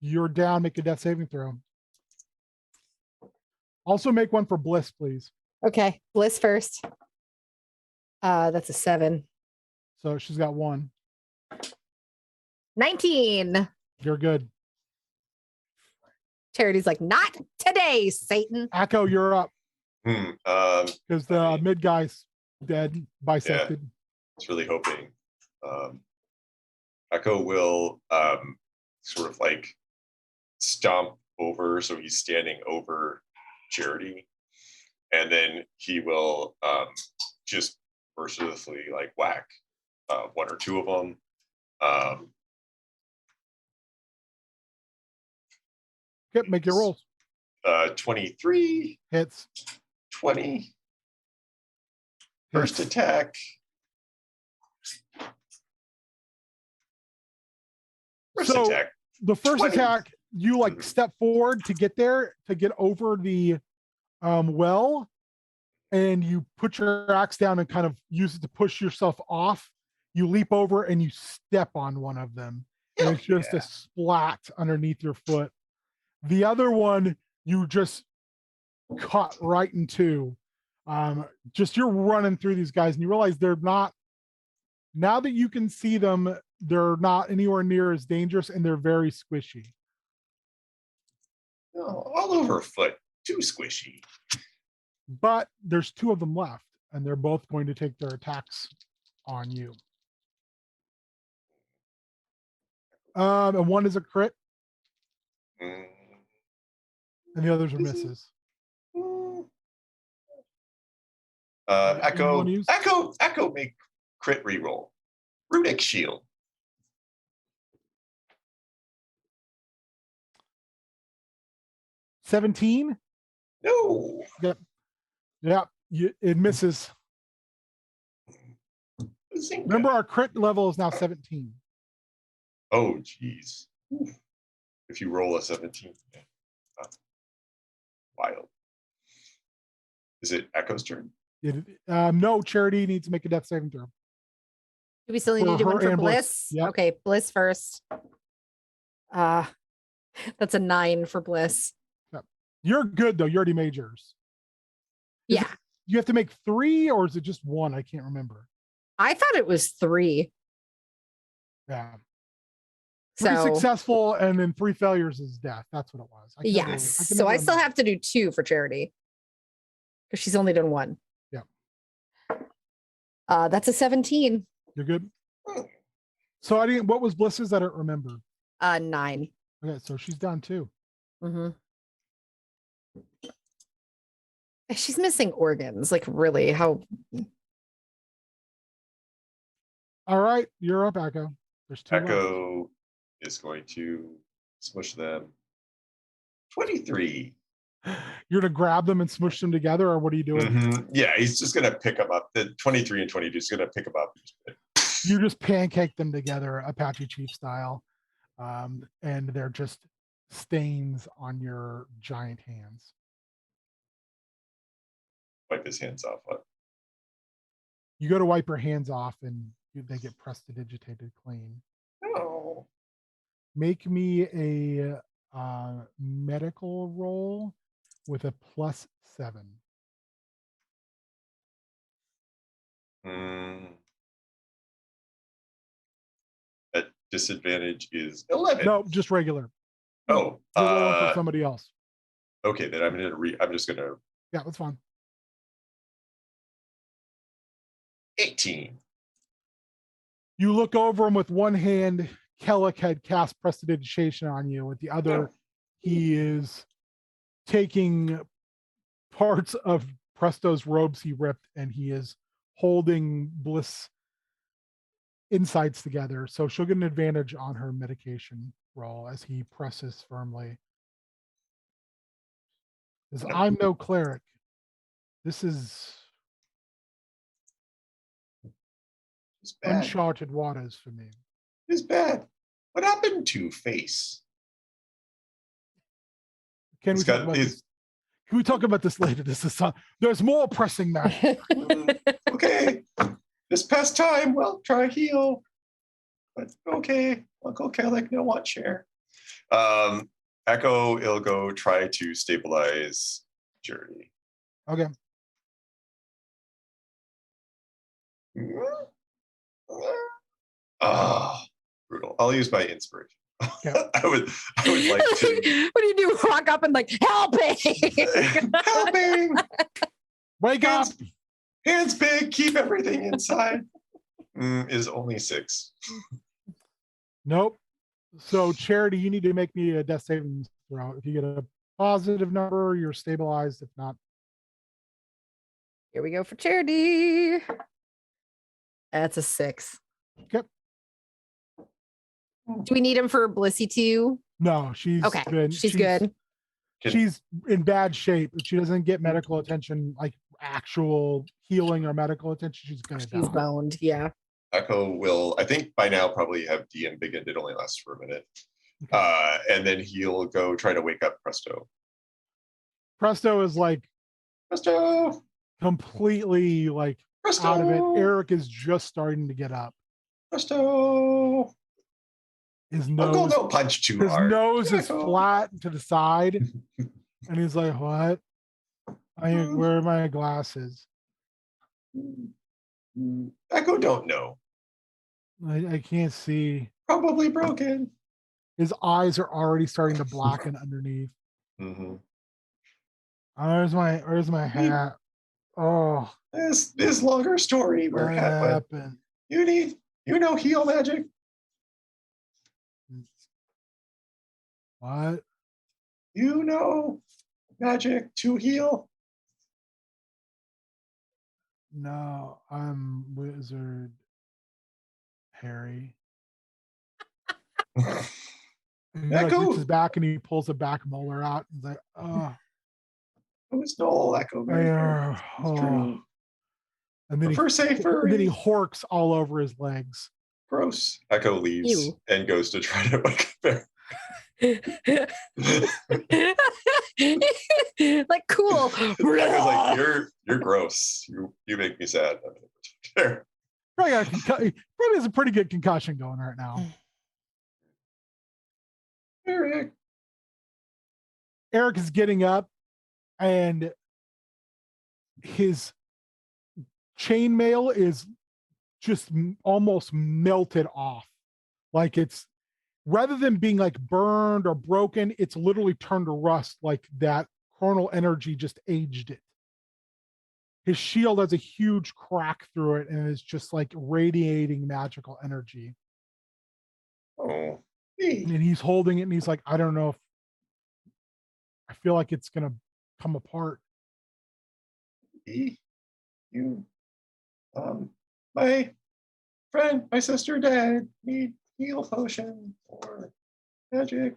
You're down. Make a death saving throw. Also make one for Bliss, please. Okay. Bliss first. That's a 7. So she's got 1. 19. You're good. Charity's like, not today, Satan. Echo, you're up. Because the mid guy's dead, bisected. Yeah, I was really hoping. Echo will sort of like stomp over, so he's standing over Charity, and then he will just mercilessly like whack 1 or 2 of them. Yep, make your rolls. 23 hits. 20 first attack. So the first 20. attack, you like step forward to get there, to get over the well, and you put your axe down and kind of use it to push yourself off. You leap over and you step on one of them, and it's just a splat underneath your foot. The other one you just cut right in 2. Just you're running through these guys, and you realize they're not, now that you can see them, they're not anywhere near as dangerous, and they're very squishy. Oh, all over foot, too squishy. But there's 2 of them left, and they're both going to take their attacks on you. And one is a crit, and the others are misses. Echo make crit reroll. Runic shield. 17. No. Yep. It misses. Remember, our crit level is now 17. Oh, geez. If you roll a 17. Wild. Is it Echo's turn? No, Charity needs to make a death saving throw. Do we still need to do one for Bliss? Yep. Okay, Bliss first. That's a 9 for Bliss. Yep. You're good though. You already made yours. Yeah. You have to make 3, or is it just 1? I can't remember. I thought it was 3. Yeah. 3 successful, and then 3 failures is death. That's what it was. Yes. So I still have to do 2 for Charity, because she's only done 1. Yeah. That's a 17. You're good. So I didn't. What was Bliss's? I don't remember. 9. Okay, so she's down 2. Mm-hmm. She's missing organs. Like, really? How? All right, you're up, Echo. There's two left. Echo is going to smush them. 23. You're gonna grab them and smush them together, or what are you doing? Mhm. Yeah, he's just gonna pick them up. The 23 and 22 is gonna pick them up. You just pancake them together, Apache Chief style, and they're just stains on your giant hands. Wipe his hands off. What? You go to wipe your hands off, and they get prestidigitated clean. No. Make me a medical roll with a +7. That disadvantage is 11. No, just regular. Oh, You're rolling for somebody else. okay. Then I'm just gonna Yeah, that's fine. 18. You look over him with one hand. Kellic had cast prestidigitation on you. With the other, he is taking parts of Presto's robes he ripped, and he is holding Bliss insides together. So she'll get an advantage on her medication roll as he presses firmly. As I'm no cleric. This is It's bad. uncharted waters for me. It's bad. What happened to Face? Can we He's talk got about his- this? Can we talk about this later? This is there's more pressing matter. Okay. This past time, well, try heal. But okay, Uncle Kellic, no want share. Echo, it'll go try to stabilize Journey. Okay. Oh, brutal. I'll use my inspiration. Yeah. I would like to. What do you do? Walk up and like, helping. Helping. Wake up. Hands big, keep everything inside. Is only 6. Nope. So Charity, you need to make me a death saving throw. If you get a positive number, you're stabilized. If not, Here we go for Charity. That's a 6. okay. Do we need him for Blissey too? No, she's Okay, good. she's good. She's in bad shape. If she doesn't get medical attention, like actual healing or medical attention, she's gonna She's die. boned. Yeah. Echo will, I think by now, probably have DM begin. It only lasts for a minute. And then he'll go try to wake up Presto. Presto is like Presto! completely like Presto! out of it. Eric is just starting to get up. Presto! His Uncle, nose, don't punch too his hard. nose is Echo. flat to the side, and he's like, "What? Where are my glasses? Echo don't know. I can't see." Probably broken. His eyes are already starting to blacken underneath. Mm-hmm. Where's my hat? Oh, This longer story where what hat went. happened? You know heal magic. What? You know magic to heal. No, I'm Wizard Harry. And he like Echo. reaches back and he pulls a back molar out. He's like, oh, It was no Echo. Very fair. It's oh. true. And then Prefer safer. and then he horks all over his legs. Gross. Echo leaves Ew. and goes to try to wake up there. Like, cool. Echo's like, you're gross. You make me sad. Probably, probably has a pretty good concussion going right now. Eric. Eric is getting up and his chainmail is just almost melted off. Like it's rather than being like burned or broken, it's literally turned to rust, like that chronal energy just aged it. His shield has a huge crack through it and is just like radiating magical energy. Oh. And he's holding it and he's like, I don't know if I feel like it's gonna come apart. you, my friend, my sister, dad need heal potion or magic.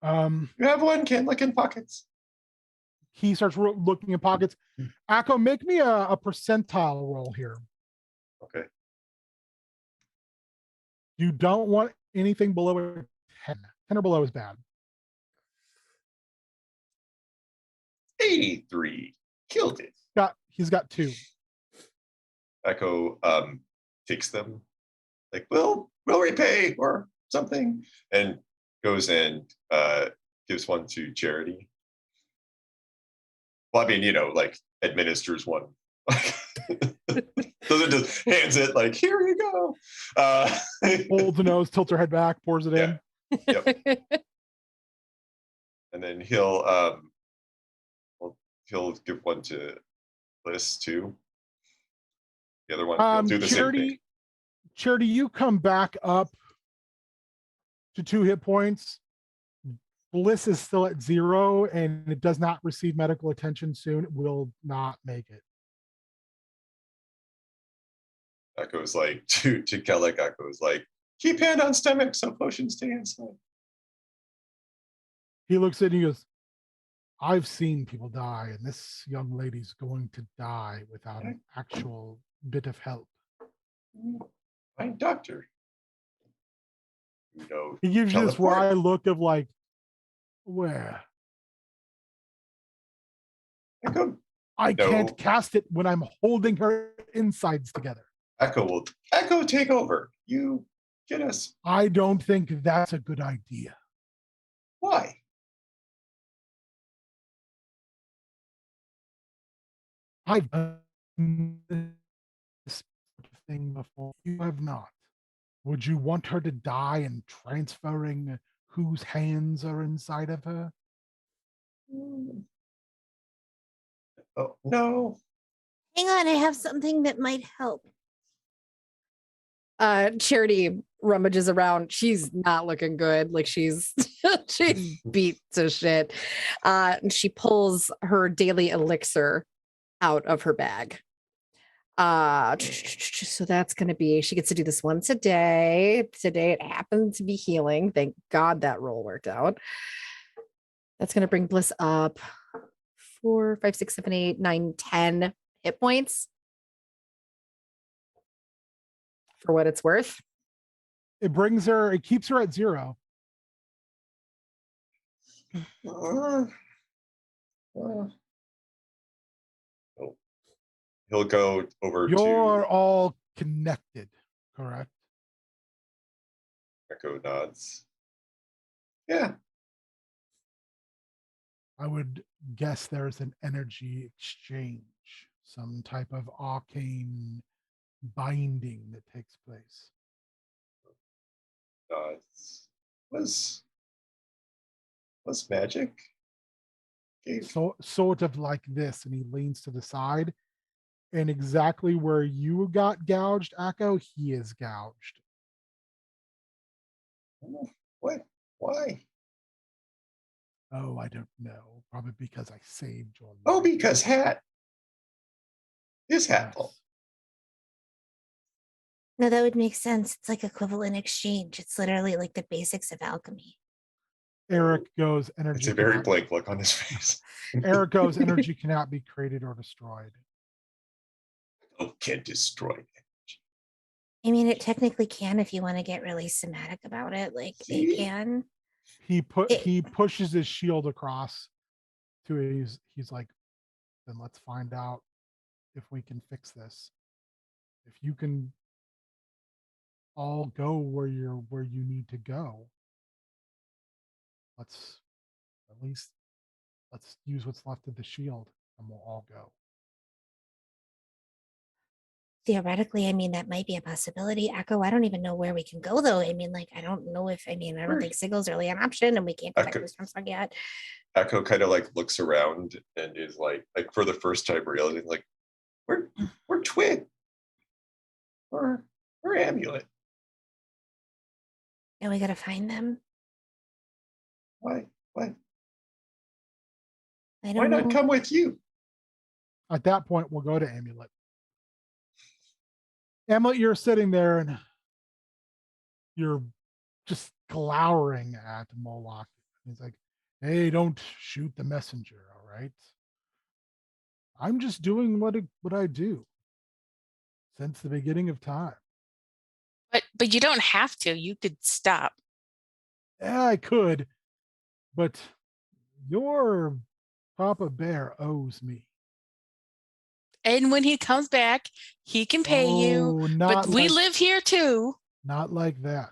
You have one, can't look in pockets. He starts looking in pockets. Akko, make me a percentile roll here. Okay. You don't want anything below a 10. 10 or below is bad. 83. Killed it. He's got 2. Echo takes them, like, we'll repay or something, and goes and gives one to Charity. Well, I mean, like administers one. Doesn't just hands it like, here you go. Holds the nose, tilts her head back, pours it in. Yep. And then he'll give one to Bliss too. The other one, he'll do the same thing. Charity, you come back up to 2 hit points. Bliss is still at 0, and it does not receive medical attention soon. It will not make it. Echo's like to Kellic. Echo's like, keep hand on stomach so potions stay inside. He looks at you and goes, I've seen people die, and this young lady's going to die without an actual bit of help. My doctor. He gives you this wry look of like, where? I can't cast it when I'm holding her insides together. Echo take over. You get us. I don't think that's a good idea. Why? I've done this thing before. You have not. Would you want her to die and transferring whose hands are inside of her? Oh, no. Hang on, I have something that might help. Charity rummages around. She's not looking good. Like she's beat to shit. And she pulls her daily elixir out of her bag. So that's going to be, she gets to do this once a day. Today it happened to be healing. Thank God that roll worked out. That's going to bring Bliss up 4, 5, 6, 7, 8, 9, 10 hit points. For what it's worth. It keeps her at 0. He'll go over You're to all connected, correct? Echo nods. Yeah. I would guess there's an energy exchange, some type of arcane binding that takes place. Nods. Was magic? So sort of like this, and he leans to the side, and exactly where you got gouged, Akko, he is gouged. What? Why? Oh, I don't know. Probably because I saved your life. Oh, because hat. His hat. Yes. No, that would make sense. It's like equivalent exchange. It's literally like the basics of alchemy. Eric goes, energy. It's a very blank look on his face. Eric goes, energy cannot be created or destroyed. Oh, can't destroy it. I mean, it technically can if you want to get really somatic about it. Like it can. He pushes his shield across to it. He's like, then let's find out if we can fix this. If you can all go where you need to go, let's use what's left of the shield and we'll all go. Theoretically, I mean, that might be a possibility. Echo, I don't even know where we can go though. I mean, like, I don't know if, I don't think Sigel's really an option and we can't connect with Stromsong yet. Echo kind of like looks around and is like for the first time realizing like, we're Twig. We're Amulet. And we got to find them. Why? What? I Why don't not know. come with you? At that point, we'll go to Amulet. Amulet, you're sitting there and you're just glowering at Moloch. He's like, hey, don't shoot the messenger, all right? I'm just doing what I do since the beginning of time. But you don't have to. You could stop. Yeah, I could, but your Papa Bear owes me. And when he comes back, he can pay you. Oh, But we live here too. Not like that.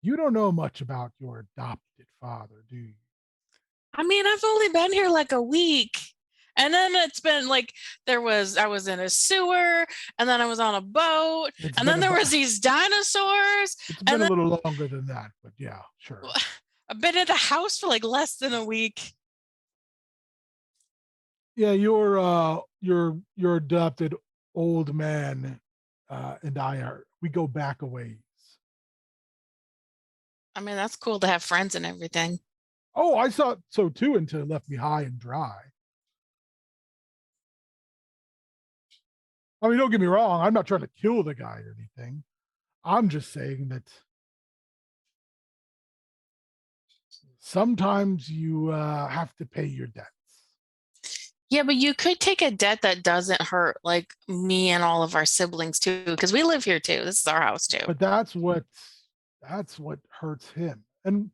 You don't know much about your adopted father, do you? I mean, I've only been here like a week. And then it's been like I was in a sewer, and then I was on a boat, and then there was these dinosaurs. It's been a little longer than that, but yeah, sure. I've been in the house for like less than a week. Yeah, your adopted old man and we go back a ways. I mean, that's cool to have friends and everything. Oh, I thought so too until it left me high and dry. I mean, don't get me wrong. I'm not trying to kill the guy or anything. I'm just saying that sometimes you have to pay your debts. Yeah, but you could take a debt that doesn't hurt like me and all of our siblings too, because we live here too. This is our house too. But that's what hurts him. And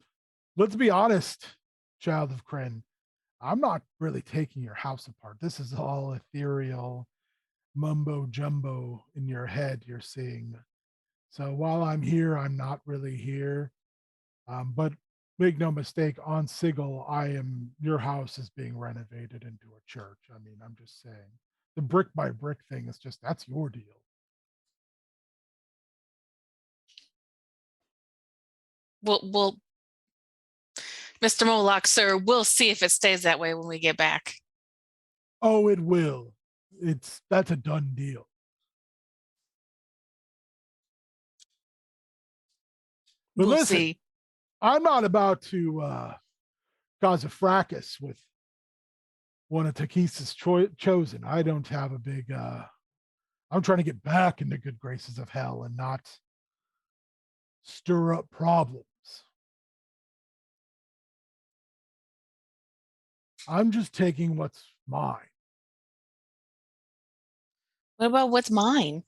let's be honest, child of Kryn, I'm not really taking your house apart. This is all ethereal mumbo jumbo in your head you're seeing. So while I'm here, I'm not really here. But make no mistake, on Sigil, your house is being renovated into a church. I mean, I'm just saying the brick by brick thing is just, that's your deal. We'll Mr. Moloch, sir, we'll see if it stays that way when we get back. Oh, it will. That's a done deal. But We'll listen, see. I'm not about to cause a fracas with one of Takisa's chosen. I don't have a big I'm trying to get back in the good graces of hell and not stir up problems. I'm just taking what's mine. What about what's mine?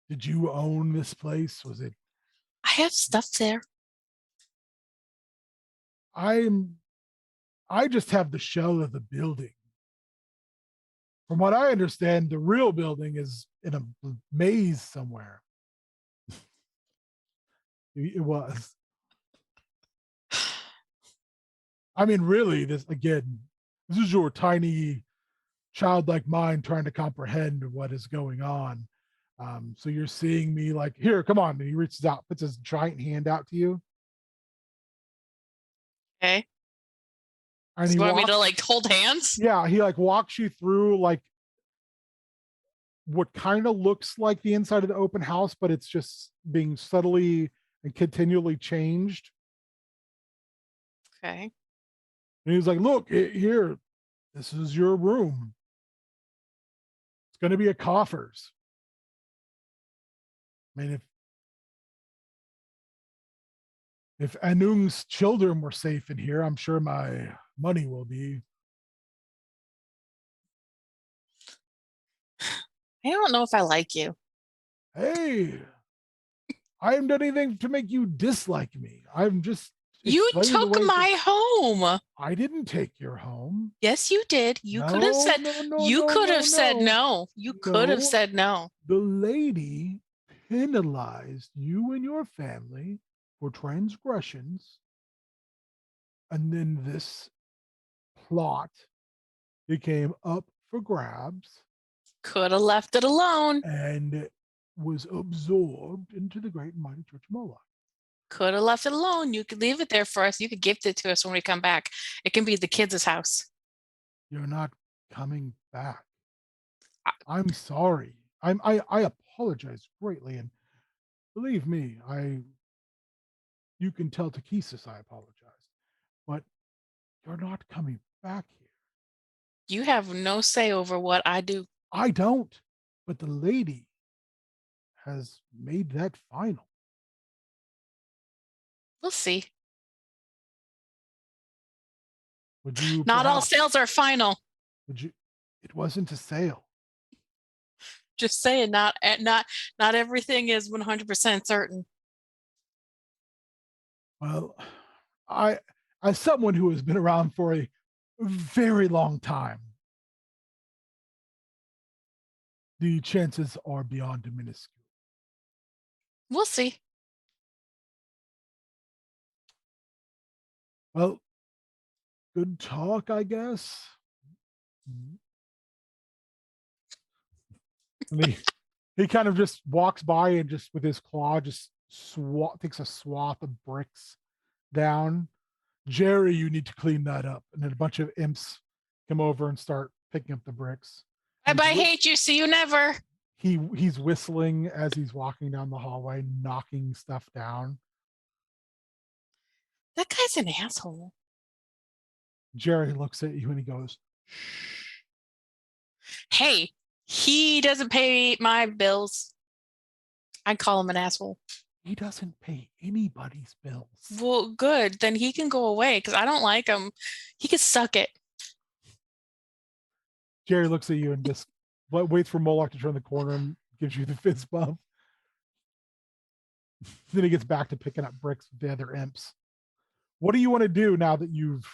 Did you own this place? Was it? I have stuff there. I just have the shell of the building. From what I understand, the real building is in a maze somewhere. It was. I mean, really, this is your tiny childlike mind trying to comprehend what is going on. So you're seeing me like, here, come on. And he reaches out, puts his giant hand out to you. Okay. And So he you want me to like hold hands? Yeah, he like walks you through like what kind of looks like the inside of the open house, but it's just being subtly and continually changed. Okay. And he's like, look, here, this is your room. It's going to be a coffers. I mean, if Anung's children were safe in here, I'm sure my money will be. I don't know if I like you. Hey, I haven't done anything to make you dislike me. I'm just. You took my home. I didn't take your home. Yes, you did. You could have said you could have said no. You could have said no. The lady penalized you and your family for transgressions. And then this plot became up for grabs. Could have left it alone. And was absorbed into the great and mighty Church of Moloch. Could have left it alone. You could leave it there for us. You could gift it to us when we come back. It can be the kids' house. You're not coming back. I'm sorry. I apologize greatly. And believe me, You can tell Takesis I apologize, but you're not coming back here. You have no say over what I do. I don't, but the lady has made that final. We'll see. Would you Not all perhaps, sales are final. would you, it wasn't a sale. Just saying, not everything is 100% certain. Well, I, as someone who has been around for a very long time, the chances are beyond minuscule. We'll see. Well, good talk, I guess. And he kind of just walks by and just with his claw just takes a swath of bricks down. Jerry, you need to clean that up. And then a bunch of imps come over and start picking up the bricks. Bye bye, hate you. See you never. He's whistling as he's walking down the hallway, knocking stuff down. That guy's an asshole. Jerry looks at you and he goes, Hey, he doesn't pay my bills. I call him an asshole. he doesn't pay anybody's bills. Well, good. Then he can go away because I don't like him. He can suck it. Jerry looks at you and just waits for Moloch to turn the corner and gives you the fist bump. Then he gets back to picking up bricks with the other imps. What do you want to do now that you've...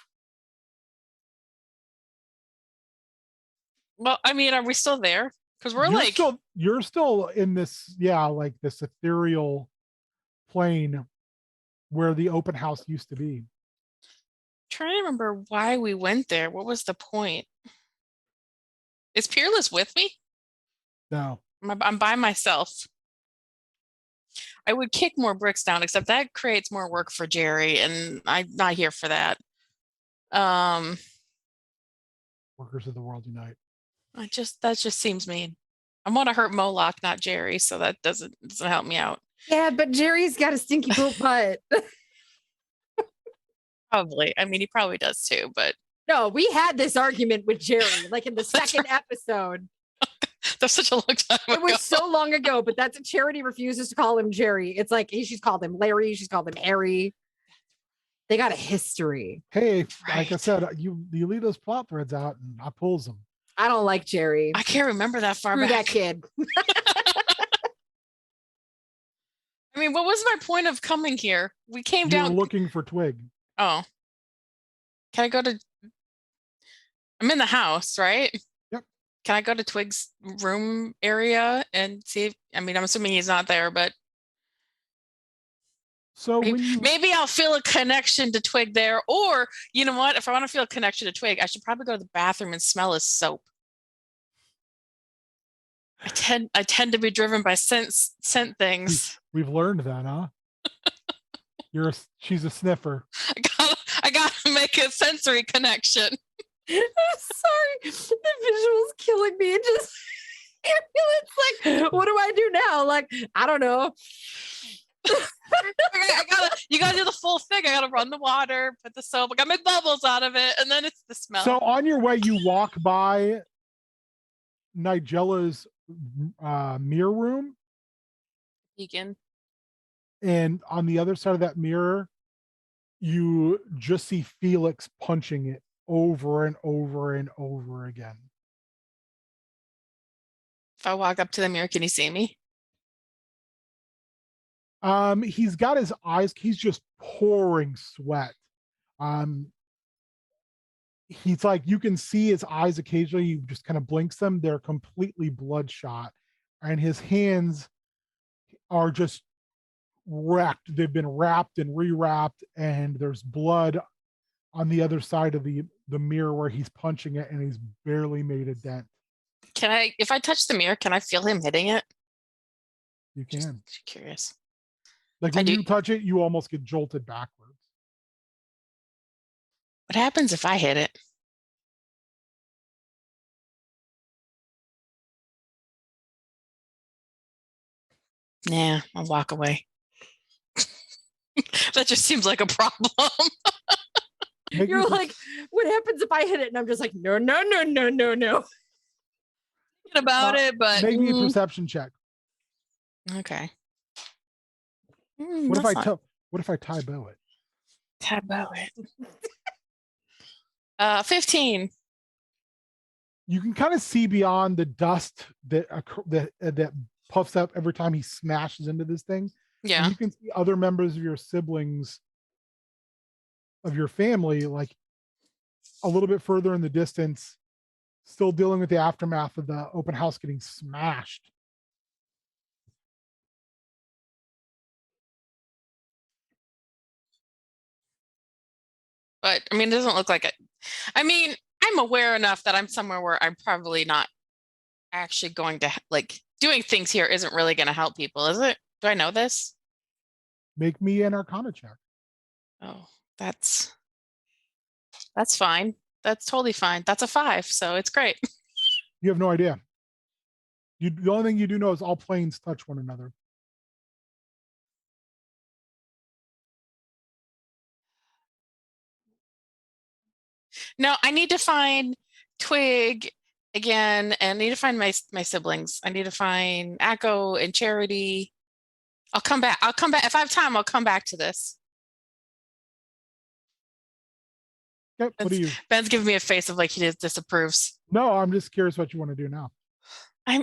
Well, I mean, are we still there? Because we're you're still in this, like this ethereal plane where the open house used to be. trying to remember why we went there. What was the point? Is Peerless with me? No. I'm by myself. I would kick more bricks down, except that creates more work for Jerry, and I'm not here for that. Workers of the world unite. That just seems mean. I want to hurt Moloch, not Jerry, so that doesn't help me out. Yeah, but Jerry's got a stinky poop butt. Probably. I mean, he probably does too, but No, we had this argument with Jerry, like in the second episode. that's such a long time It ago. was so long ago, but that's a Charity refuses to call him Jerry. It's like she's called him Larry, she's called him Harry. They got a history. Hey, like I Right. said, you leave those plot threads out and I pulls them. I don't like Jerry. I can't remember that far Screw back. that kid. I mean, what was my point of coming here? We came You down. were looking for Twig. Oh. Can I go to... I'm in the house, right? Yep. Can I go to Twig's room area and see if... I mean, I'm assuming he's not there, but So when you... maybe I'll feel a connection to Twig there. Or, you know what? If I want to feel a connection to Twig, I should probably go to the bathroom and smell his soap. I tend to be driven by scent things. We've learned that, huh? She's a sniffer. I gotta make a sensory connection. I'm sorry. The visual's killing me. It just it's like, what do I do now? Like, I don't know. You gotta do the full thing. I gotta run the water, put the soap, I gotta make bubbles out of it, and then it's the smell. So on your way, you walk by Nigella's mirror room. Vegan. And on the other side of that mirror, you just see Felix punching it over and over and over again. If I walk up to the mirror, can he see me? He's got his eyes, he's just pouring sweat. He's like, you can see his eyes occasionally, he just kind of blinks them, they're completely bloodshot, and his hands are just wrecked. They've been wrapped and rewrapped, and there's blood on the other side of the mirror where he's punching it, and he's barely made a dent. Can I, if I touch the mirror, can I feel him hitting it? You can. Just curious. Like when you touch it, you almost get jolted backwards. What happens if I hit it? Nah, I'll walk away. That just seems like a problem. Make me You're per- like, what happens if I hit it? And I'm just like, no. Thinking about it, but make me a perception check. okay. What if That's I not tell? What if I tie bow it? taboo it. 15. You can kind of see beyond the dust that puffs up every time he smashes into this thing. Yeah. And you can see other members of your siblings, of your family, like a little bit further in the distance, still dealing with the aftermath of the open house getting smashed. But I mean, it doesn't look like it. I mean, I'm aware enough that I'm somewhere where I'm probably not actually going to like doing things here isn't really going to help people, is it? Do I know this? Make me an Arcana check. Oh, that's fine. That's totally fine. That's a 5, so it's great. You have no idea. The only thing you do know is all planes touch one another. No, I need to find Twig again, and I need to find my siblings. I need to find Echo and Charity. I'll come back. If I have time, I'll come back to this. Okay, what do you? Ben's giving me a face of like he disapproves. No, I'm just curious what you want to do now. I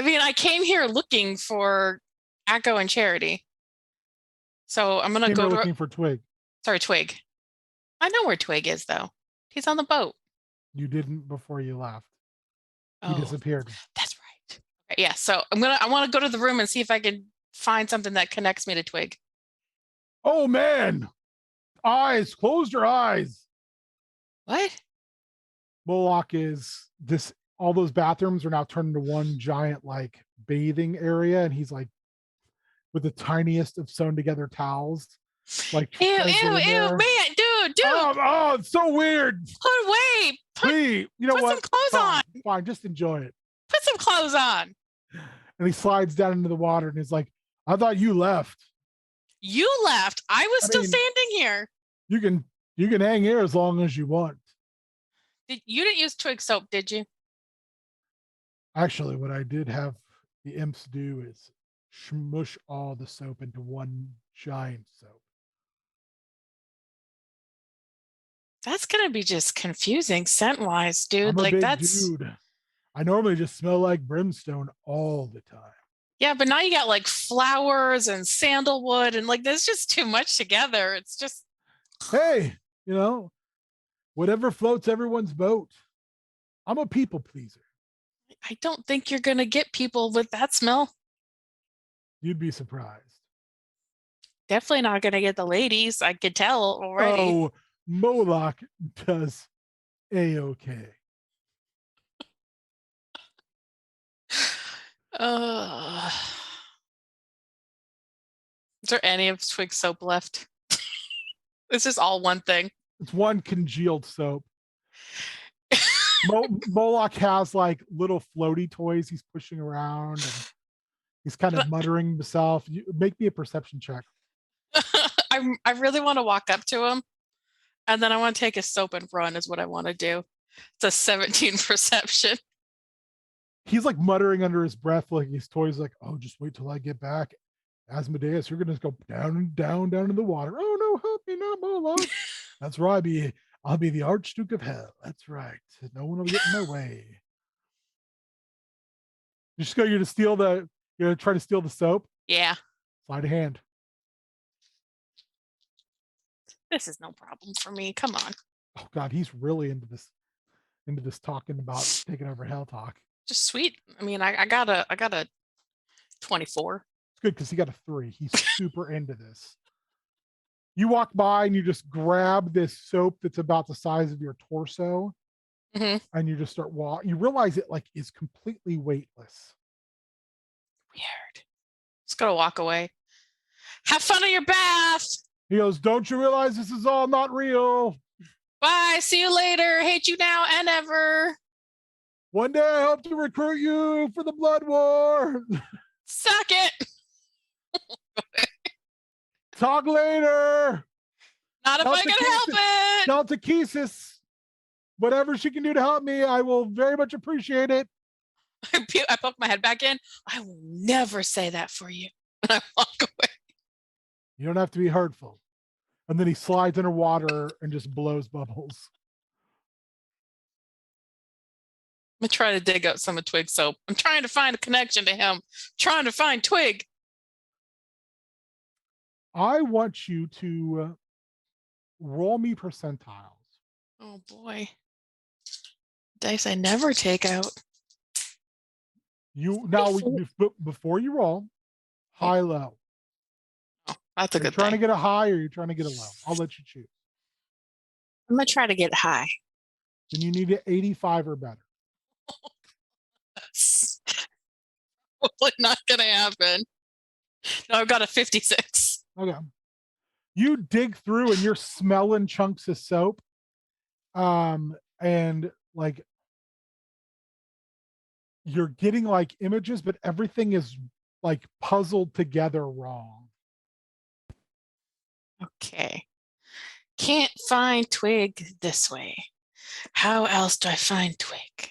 mean, I came here looking for Echo and Charity. So I'm gonna go looking for Twig. Sorry, Twig. I know where Twig is though. He's on the boat. You didn't before you left. He Oh, disappeared. that's right. Okay, yeah, so I want to go to the room and see if I can find something that connects me to Twig. Oh man. Eyes, close your eyes. What? Moloch is this, all those bathrooms are now turned into one giant like bathing area, and he's like with the tiniest of sewn together towels. Like Ew, man, dude. Oh, it's so weird. Put away. Please, you know put what? some clothes on. Fine, just enjoy it. Put some clothes on. And he slides down into the water and he's like, I thought you left. You left. I was still standing here. You can hang here as long as you want. You didn't use Twig soap, did you? Actually, what I did have the imps do is smush all the soap into one giant soap. That's gonna be just confusing scent-wise, dude. I'm a like big that's dude. I normally just smell like brimstone all the time. yeah, but now you got like flowers and sandalwood and like there's just too much together. It's just Hey, whatever floats everyone's boat. I'm a people pleaser. I don't think you're gonna get people with that smell. You'd be surprised. Definitely not gonna get the ladies. I could tell already. Oh, Moloch does A-okay. Is there any of Twig soap left? It's just all one thing. It's one congealed soap. Moloch has like little floaty toys he's pushing around, and he's kind of muttering himself. Make me a perception check. I really want to walk up to him, and then I want to take his soap and run is what I want to do. It's a 17 perception. He's like muttering under his breath, like his toys, like, oh, just wait till I get back. Asmodeus, you're gonna go down and down in the water. Oh no, help me not, Moloch. That's right. I'll be the Archduke of Hell. That's right. No one will get in my way. You're gonna try to steal the soap? Yeah. Slide a hand. This is no problem for me. Come on. Oh God, he's really into this talking about taking over Hell talk. Just sweet. I mean, I got a 24. It's good because he got a 3. He's super into this. You walk by and you just grab this soap that's about the size of your torso, and you just start walking. You realize it like is completely weightless. Weird. Just gotta walk away. Have fun in your bath. He goes, don't you realize this is all not real? Bye. See you later. Hate you now and ever. One day I hope to recruit you for the blood war. Suck it. Talk later. Not if I can help it. Tell Takesis whatever she can do to help me. I will very much appreciate it. I poke my head back in. I will never say that for you. And I walk away. You don't have to be hurtful. And then he slides underwater and just blows bubbles. I'm gonna try to dig out some of Twig's soap. I'm trying to find a connection to him. Trying to find Twig. I want you to roll me percentiles. Oh boy. Dice I never take out. You now before you roll, high low. Oh, that's a You're good trying to thing. get a high or you're trying to get a low. I'll let you choose. I'm gonna try to get high. Then you need an 85 or better. That's probably not gonna happen. No, I've got a 56. Okay. You dig through and you're smelling chunks of soap. And like you're getting like images, but everything is like puzzled together wrong. Okay. Can't find Twig this way. How else do I find Twig?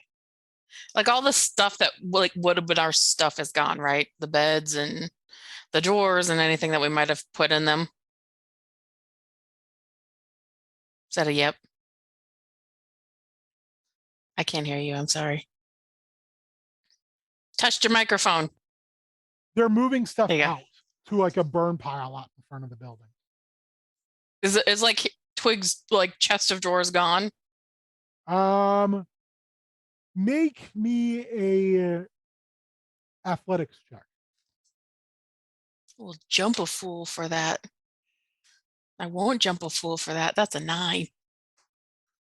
Like all the stuff that like would have been our stuff is gone, right? The beds and the drawers and anything that we might have put in them. Is that a yep? I can't hear you. I'm sorry. Touched your microphone. They're moving stuff There you go. out to like a burn pile out in front of the building. Is like Twig's like chest of drawers gone? Make me a athletics check. We'll jump a fool for that. I won't jump a fool for that. That's a 9.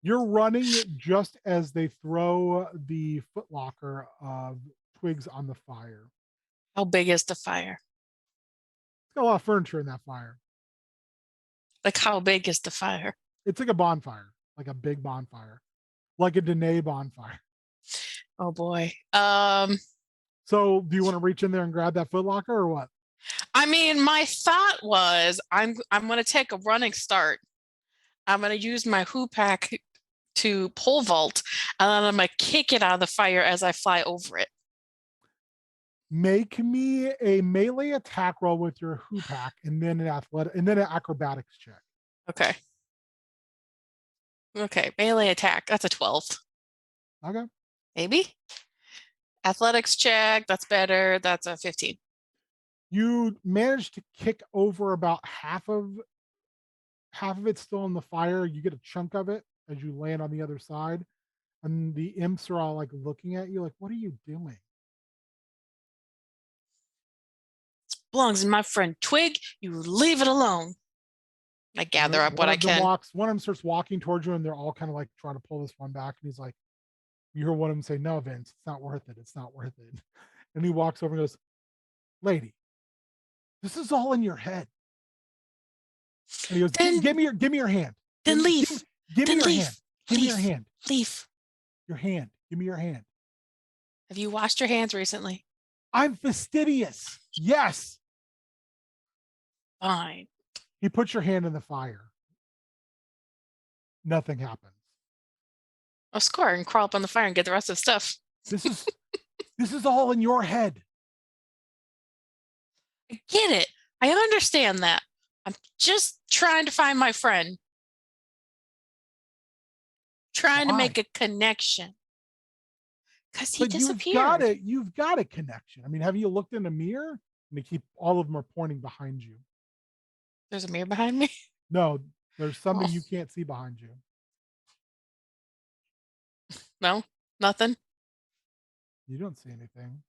You're running just as they throw the footlocker of Twigs on the fire. How big is the fire? It's got a lot of furniture in that fire. Like how big is the fire? It's like a bonfire, like a big bonfire, like a Danae bonfire. Oh boy. So do you want to reach in there and grab that footlocker or what? I mean, my thought was I'm gonna take a running start. I'm gonna use my hoopak to pole vault, and then I'm gonna kick it out of the fire as I fly over it. Make me a melee attack roll with your hoopak and then an acrobatics check. Okay. Okay, melee attack. That's a 12. Okay. Maybe. Athletics check. That's better. That's a 15. You managed to kick over about half of it's still in the fire. You get a chunk of it as you land on the other side, and the imps are all like looking at you like, what are you doing? It belongs in my friend Twig. You leave it alone. I gather up what I can. One of them starts walking towards you and they're all kind of like trying to pull this one back, and he's like, you hear one of them say, no, Vince, it's not worth it. It's not worth it. And he walks over and goes, lady, this is all in your head. And he goes, give me your hand. Then leave. Give me your hand. Give me your Leave. hand. Leave. Your hand. Give me your hand. Have you washed your hands recently? I'm fastidious. Yes. Fine. He puts your hand in the fire. Nothing happens. I'll score and crawl up on the fire and get the rest of the stuff. This is all in your head. I get it. I understand that. I'm just trying to find my friend. Trying to make a connection. Because he disappeared. You've got a connection. I mean, have you looked in a mirror? And they keep all of them are pointing behind you. There's a mirror behind me? No, there's something you can't see behind you. No, nothing. You don't see anything.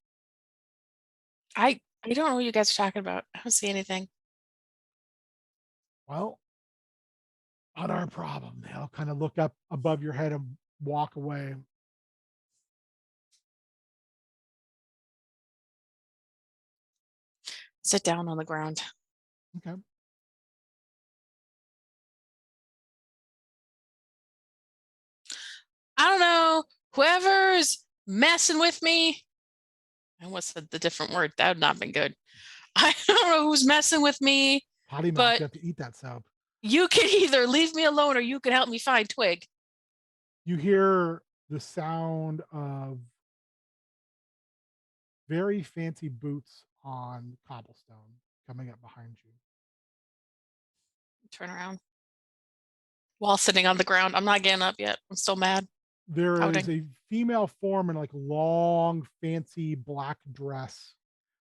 I don't know what you guys are talking about. I don't see anything. Well, not our problem. They'll kind of look up above your head and walk away. Sit down on the ground. Okay. I don't know. Whoever's messing with me. I almost said the different word. That would not have been good. I don't know who's messing with me. Potty mouth. But You have to eat that soap. you can either leave me alone or you can help me find Twig. You hear the sound of very fancy boots on cobblestone coming up behind you. Turn around. While sitting on the ground. I'm not getting up yet. I'm still mad. There is Pouting. a female form in like long, fancy black dress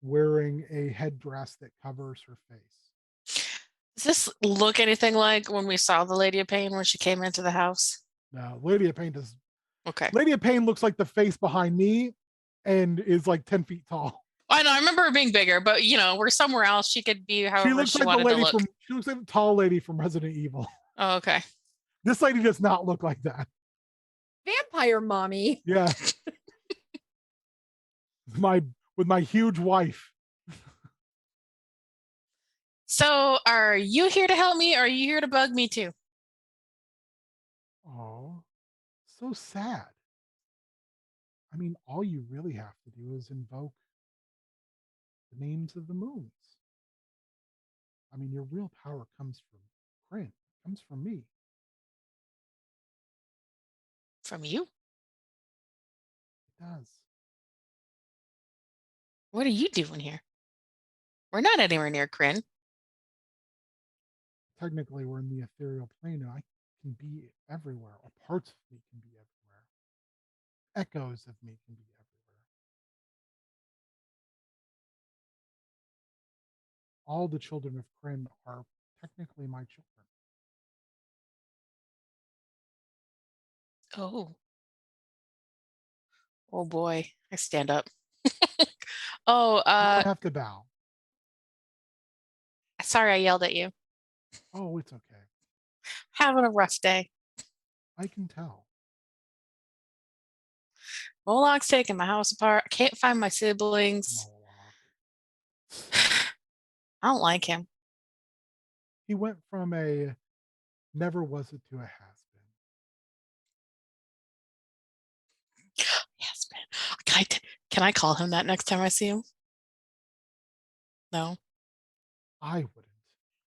wearing a headdress that covers her face. Does this look anything like when we saw the Lady of Pain when she came into the house? Now, Lady of Pain does. Okay. Lady of Pain looks like the face behind me and is like 10 feet tall. I know, I remember her being bigger, but you know, we're somewhere else. She could be She however looks she like the wanted to lady look. from. She looks like the tall lady from Resident Evil. Oh, okay. This lady does not look like that. Vampire mommy. Yeah. with my huge wife. So are you here to help me or are you here to bug me too? Oh, so sad. I mean, all you really have to do is invoke the names of the moons. I mean, your real power comes from Kryn, comes from me. From you? It does. What are you doing here? We're not anywhere near Kryn. Technically, we're in the ethereal plane, and I can be everywhere, or parts of me can be everywhere. Echoes of me can be everywhere. All the children of Kryn are technically my children. Oh. Oh boy. I stand up. Oh, You don't have to bow. sorry I yelled at you. Oh, it's okay. Having a rough day. I can tell. Moloch's taking my house apart. I can't find my siblings. Moloch. I don't like him. He went from a never was it to a has been. Yes, man. Can I call him that next time I see him? No. I wouldn't.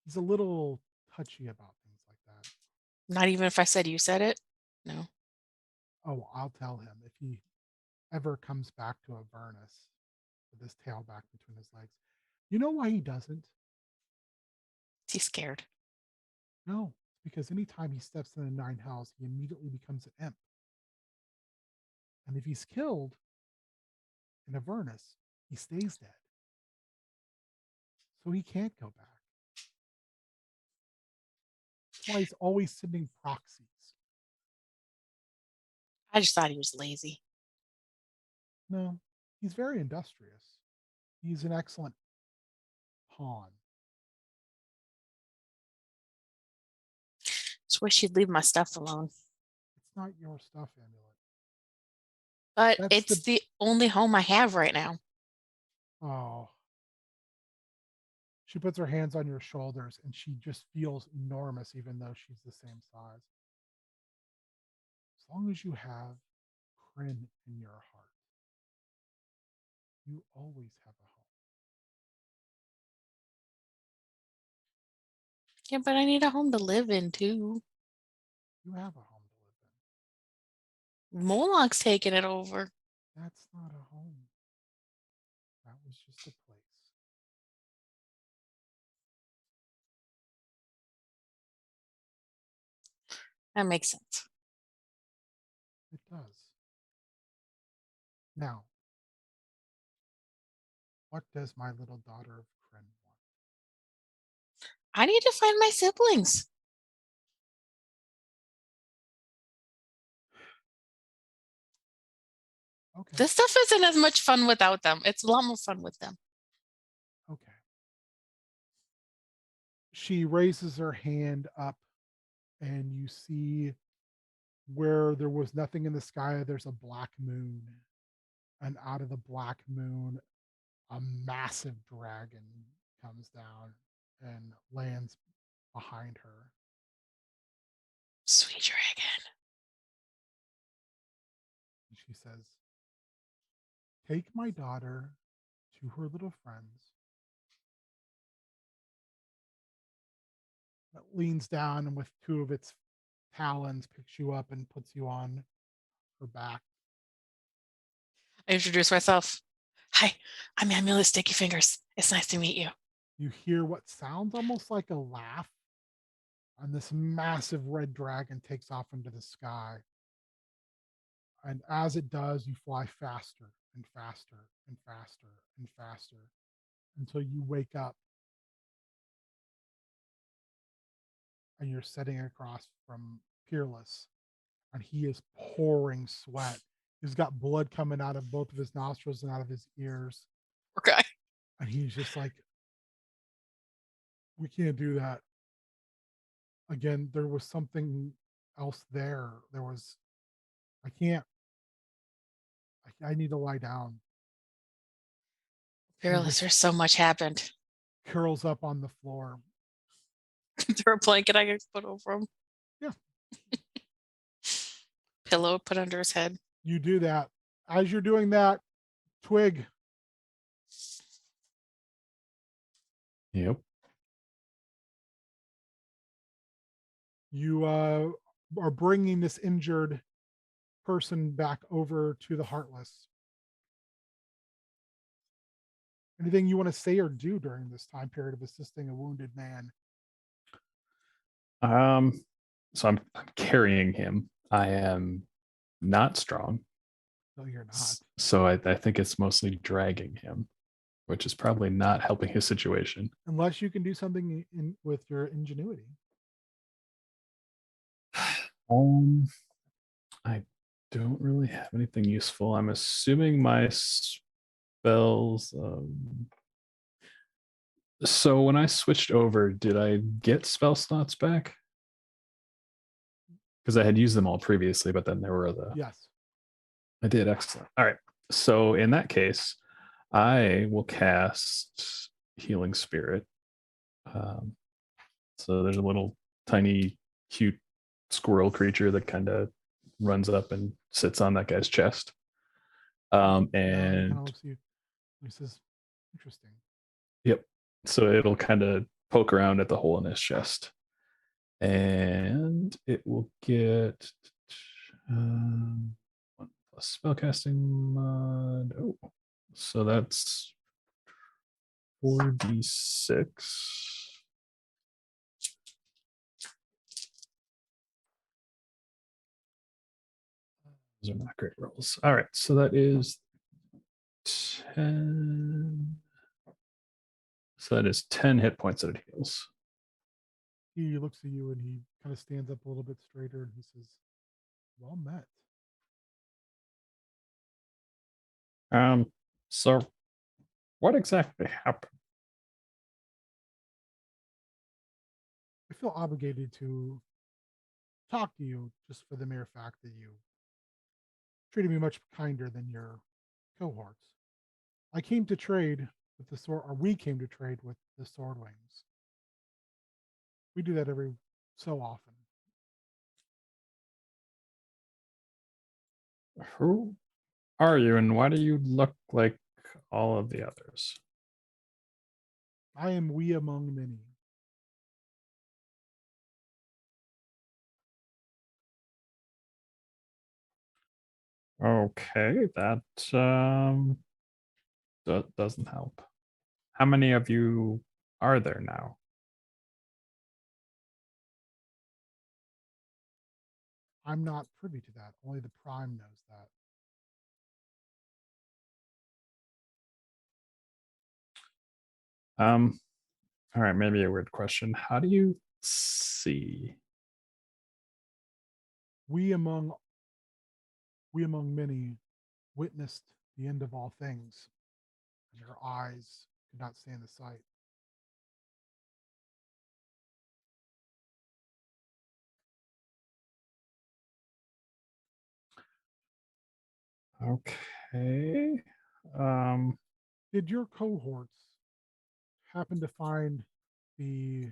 He's a little touchy about things like that. Not even if I said you said it? No. Oh, I'll tell him if he ever comes back to Avernus with his tail back between his legs. You know why he doesn't? Is he scared? No, because anytime he steps in the nine hells, he immediately becomes an imp. And if he's killed in Avernus, he stays dead. So he can't go back. That's why he's always sending proxies. I just thought he was lazy. No, he's very industrious. He's an excellent pawn. Just wish he'd leave my stuff alone. It's not your stuff, Amulet. But That's it's the only home I have right now. Oh. She puts her hands on your shoulders and she just feels enormous, even though she's the same size. As long as you have Kryn in your heart, you always have a home. Yeah, but I need a home to live in too. You have a home to live in. Moloch's taking it over. That's not a home. That was just a place. That makes sense. It does. Now, what does my little daughter of Kryn want? I need to find my siblings. Okay. This stuff isn't as much fun without them. It's a lot more fun with them. Okay. She raises her hand up, and you see where there was nothing in the sky, there's a black moon. And out of the black moon, a massive dragon comes down and lands behind her. Sweet dragon. And she says, "Take my daughter to her little friends leans down and with two of its talons picks you up and puts you on her back. I introduce myself. Hi, I'm Amulet Sticky Fingers. It's nice to meet you. You hear what sounds almost like a laugh, and this massive red dragon takes off into the sky. And as it does, you fly faster and faster and faster and faster until you wake up and you're sitting across from Peerless, and he is pouring sweat. He's got blood coming out of both of his nostrils and out of his ears. Okay. And he's just like, we can't do that. Again, there was something else there. I can't, I need to lie down. Fearless, there's so much happened. Curls up on the floor. Is there a blanket I can put over him? Yeah. Pillow put under his head. You do that. As you're doing that, Twig, Yep. you are bringing this injured person back over to the Heartless. Anything you want to say or do during this time period of assisting a wounded man? So I'm carrying him. I am not strong. No, you're not. So I think it's mostly dragging him, which is probably not helping his situation. Unless you can do something with your ingenuity. I don't really have anything useful. I'm assuming my spells. So when I switched over, did I get spell slots back? Because I had used them all previously, but then there were Yes. I did. Excellent. All right. So in that case, I will cast Healing Spirit. So there's a little tiny, cute squirrel creature that kind of runs up and sits on that guy's chest. Kind And of looks at you. This is interesting. yep. So it'll kind of poke around at the hole in his chest. And it will get 1 plus spellcasting mod. Oh, so that's 4d6. Those are not great rolls. All right, so that is 10. So that is 10 hit points that it heals. He looks at you and he kind of stands up a little bit straighter and he says, well met. So what exactly happened? I feel obligated to talk to you just for the mere fact that you treated me much kinder than your cohorts. I came to trade with the sword, or we came to trade with the sword wings. We do that every so often. Who are you and why do you look like all of the others? I am we among many. Okay, that doesn't help. How many of you are there now? I'm not privy to that. Only the Prime knows that. All right, maybe a weird question. How do you see? We among many witnessed the end of all things, and your eyes could not stand the sight. Okay. Did your cohorts happen to find the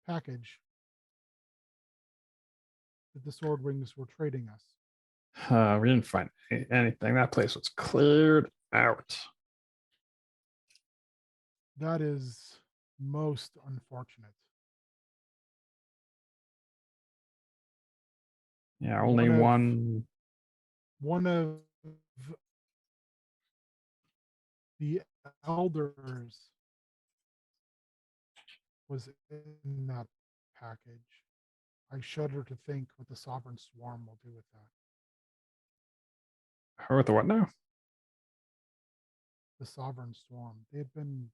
package that the sword wings were trading us? We didn't find anything. That place was cleared out. That is most unfortunate. Yeah, only One of- one. One of the elders was in that package. I shudder to think what the Sovereign Swarm will do with that. Oh, with the what now? The Sovereign Swarm. They had been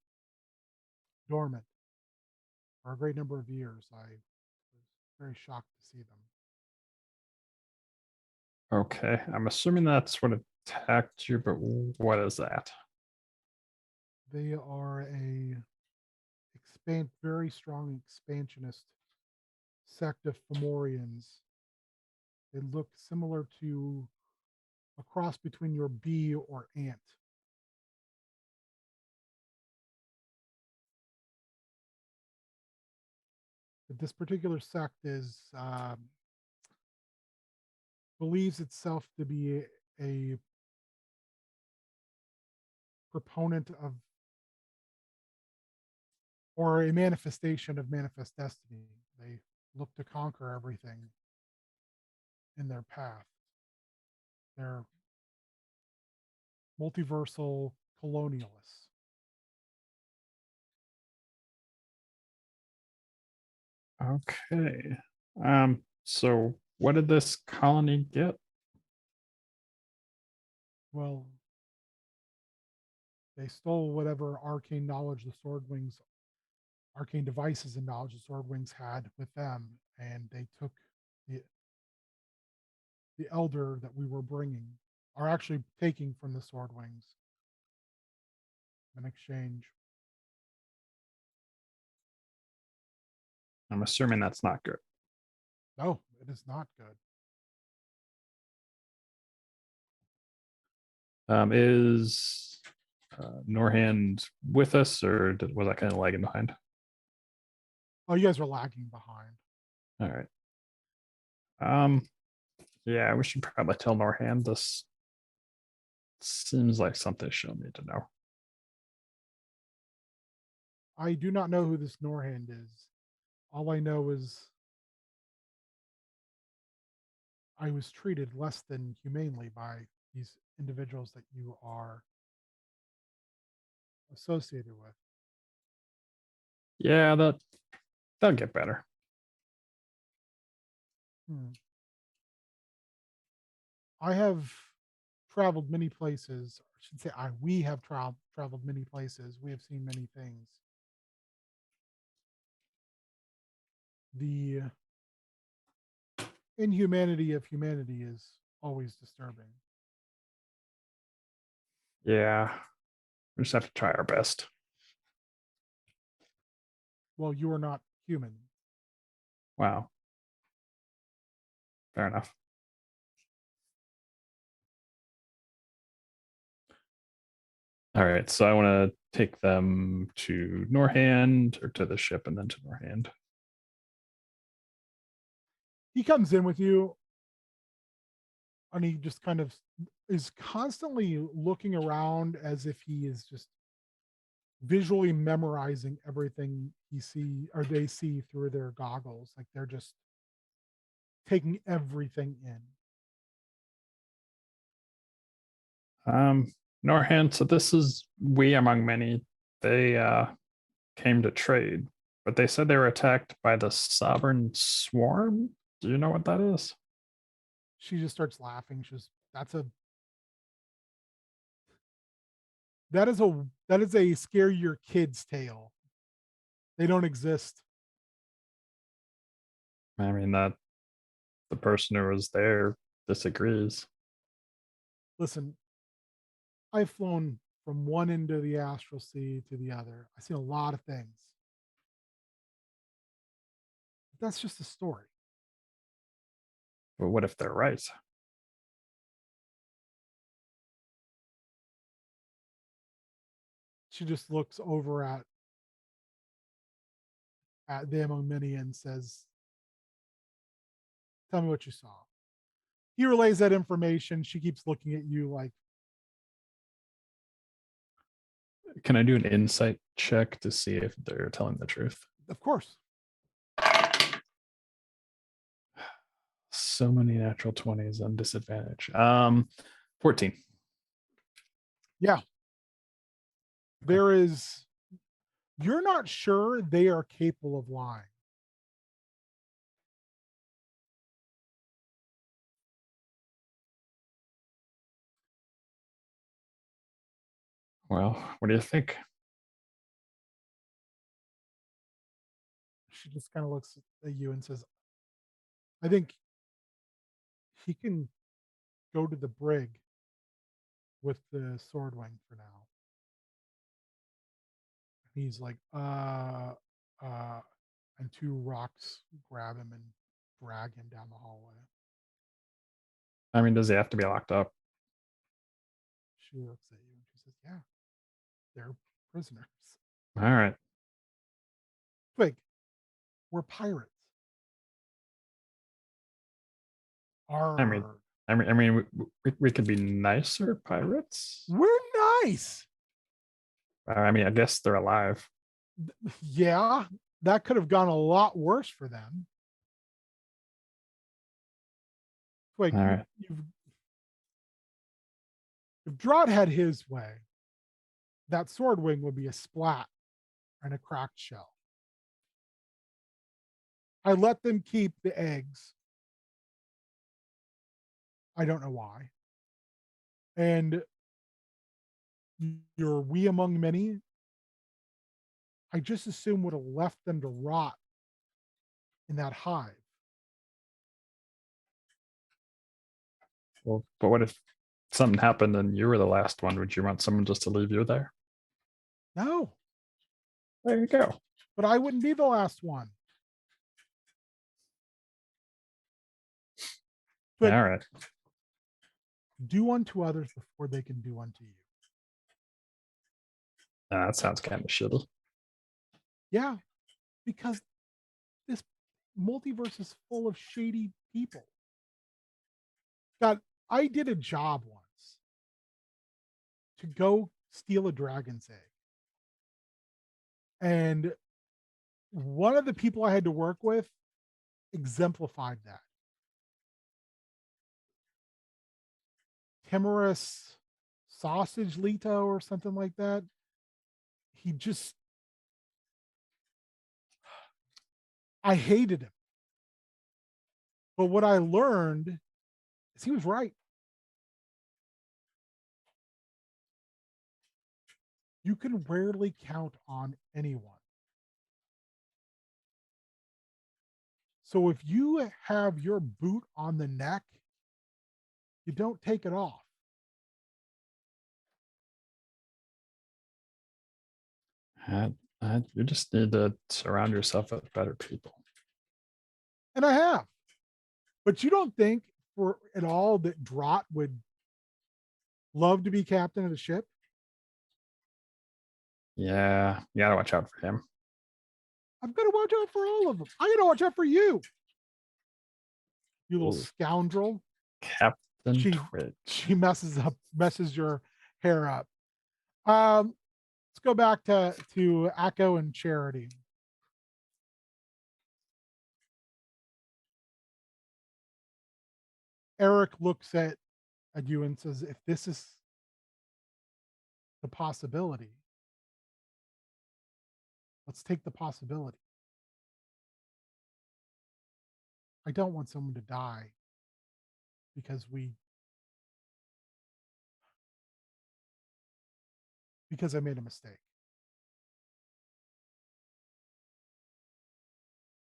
dormant for a great number of years. I was very shocked to see them. Okay, I'm assuming that's what attacked you, but what is that? They are a very strong expansionist sect of Fomorians. They look similar to a cross between your bee or ant. But this particular sect is believes itself to be a proponent of or a manifestation of manifest destiny. They look to conquer everything in their path. They're multiversal colonialists. Okay. So what did this colony get? Well, they stole whatever arcane knowledge the Swordwings, arcane devices and knowledge the Swordwings had with them, and they took the elder that we were bringing, are actually taking from the Swordwings in exchange. I'm assuming that's not good. No, it is not good. Is Norhand with us, or was I kind of lagging behind? Oh, you guys are lagging behind. All right. Yeah, we should probably tell Norhand this. Seems like something she'll need to know. I do not know who this Norhand is. All I know is I was treated less than humanely by these individuals that you are associated with. Yeah, that'll get better. I have traveled many places. I should say we have traveled many places. We have seen many things. The inhumanity of humanity is always disturbing. Yeah, we just have to try our best. Well, you are not human. Wow. Fair enough. All right, so I want to take them to Norhand or to the ship and then to Norhand. He comes in with you and he just kind of is constantly looking around as if he is just visually memorizing everything he see or they see through their goggles. Like they're just taking everything in. Norhand, so this is we among many. They came to trade, but they said they were attacked by the Sovereign Swarm. Do you know what that is? She just starts laughing. She's that is a scare your kids tale. They don't exist. I mean, that the person who was there disagrees. Listen, I've flown from one end of the astral sea to the other. I've seen a lot of things. That's just a story. But what if they're right? She just looks over at them on many and says, "Tell me what you saw." He relays that information. She keeps looking at you like, Can I do an insight check to see if they're telling the truth? Of course. So many natural 20s on disadvantage. 14. There is, you're not sure they are capable of lying. Well, what do you think? She just kind of looks at you and says, I think he can go to the brig with the sword wing for now. He's like, and two rocks grab him and drag him down the hallway. I mean, does he have to be locked up? She looks at you and she says, yeah, they're prisoners. All right. Twig, we're pirates. I mean, we could be nicer pirates. We're nice. I mean, I guess they're alive. Yeah, that could have gone a lot worse for them. Twig, All right. if Drod had his way, that sword wing would be a splat and a cracked shell. I let them keep the eggs. I don't know why. And you're we among many. I just assume would have left them to rot in that hive. Well, but what if something happened and you were the last one? Would you want someone just to leave you there? No, There you go. but I wouldn't be the last one. But All right. do unto others before they can do unto you. That sounds kind of shitty. Yeah, because this multiverse is full of shady people. God, I did a job once to go steal a dragon's egg. And one of the people I had to work with exemplified that. Timorous Sausage Leto or something like that. He just, I hated him. But what I learned is he was right. You can rarely count on anyone. So if you have your boot on the neck, you don't take it off. You just need to surround yourself with better people. And I have. But you don't think for at all that Drott would love to be captain of the ship? Yeah, you gotta watch out for him. I've got to watch out for all of them. I got to watch out for you. You little Ooh. scoundrel. Captain Twitch. She messes your hair up. Let's go back to Echo and Charity. Eric looks at you and says, if this is the possibility, let's take the possibility. I don't want someone to die because I made a mistake.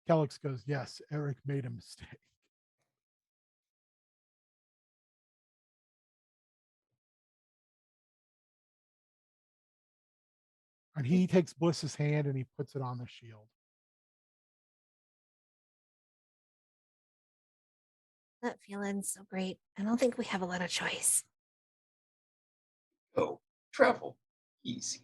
Kellex goes, yes, Eric made a mistake. And he takes Bliss's hand and he puts it on the shield. Not feeling so great. I don't think we have a lot of choice. Oh, travel easy.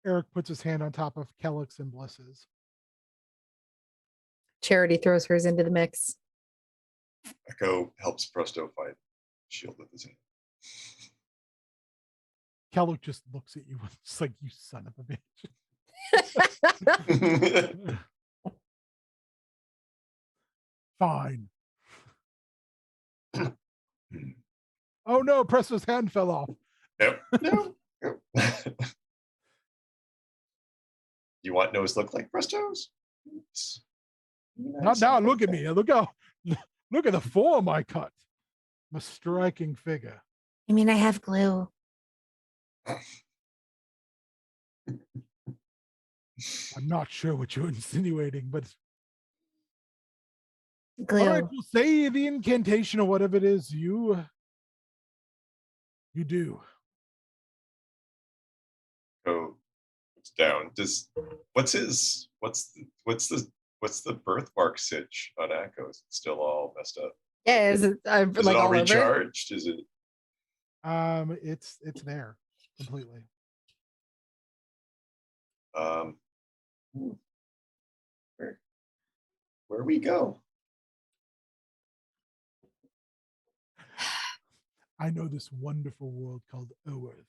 Eric puts his hand on top of Kellex and Bliss's. Charity throws hers into the mix. Echo helps Presto fight shield with his hand. Kellogg just looks at you and it's like, you son of a bitch. Fine. Oh no, Presto's hand fell off. Nope. No. You want nose look like Presto's? Not now. Look at me. Look at the form I cut. I'm a striking figure. I mean, I have glue. I'm not sure what you're insinuating, but Glue. all right, we'll say the incantation or whatever it is you do. Oh, it's down. What's the birthmark sitch on Echo? Is it still all messed up? Yeah, is it Is like it all all over? recharged? Is it? It's there completely. Where we go? I know this wonderful world called Oerth.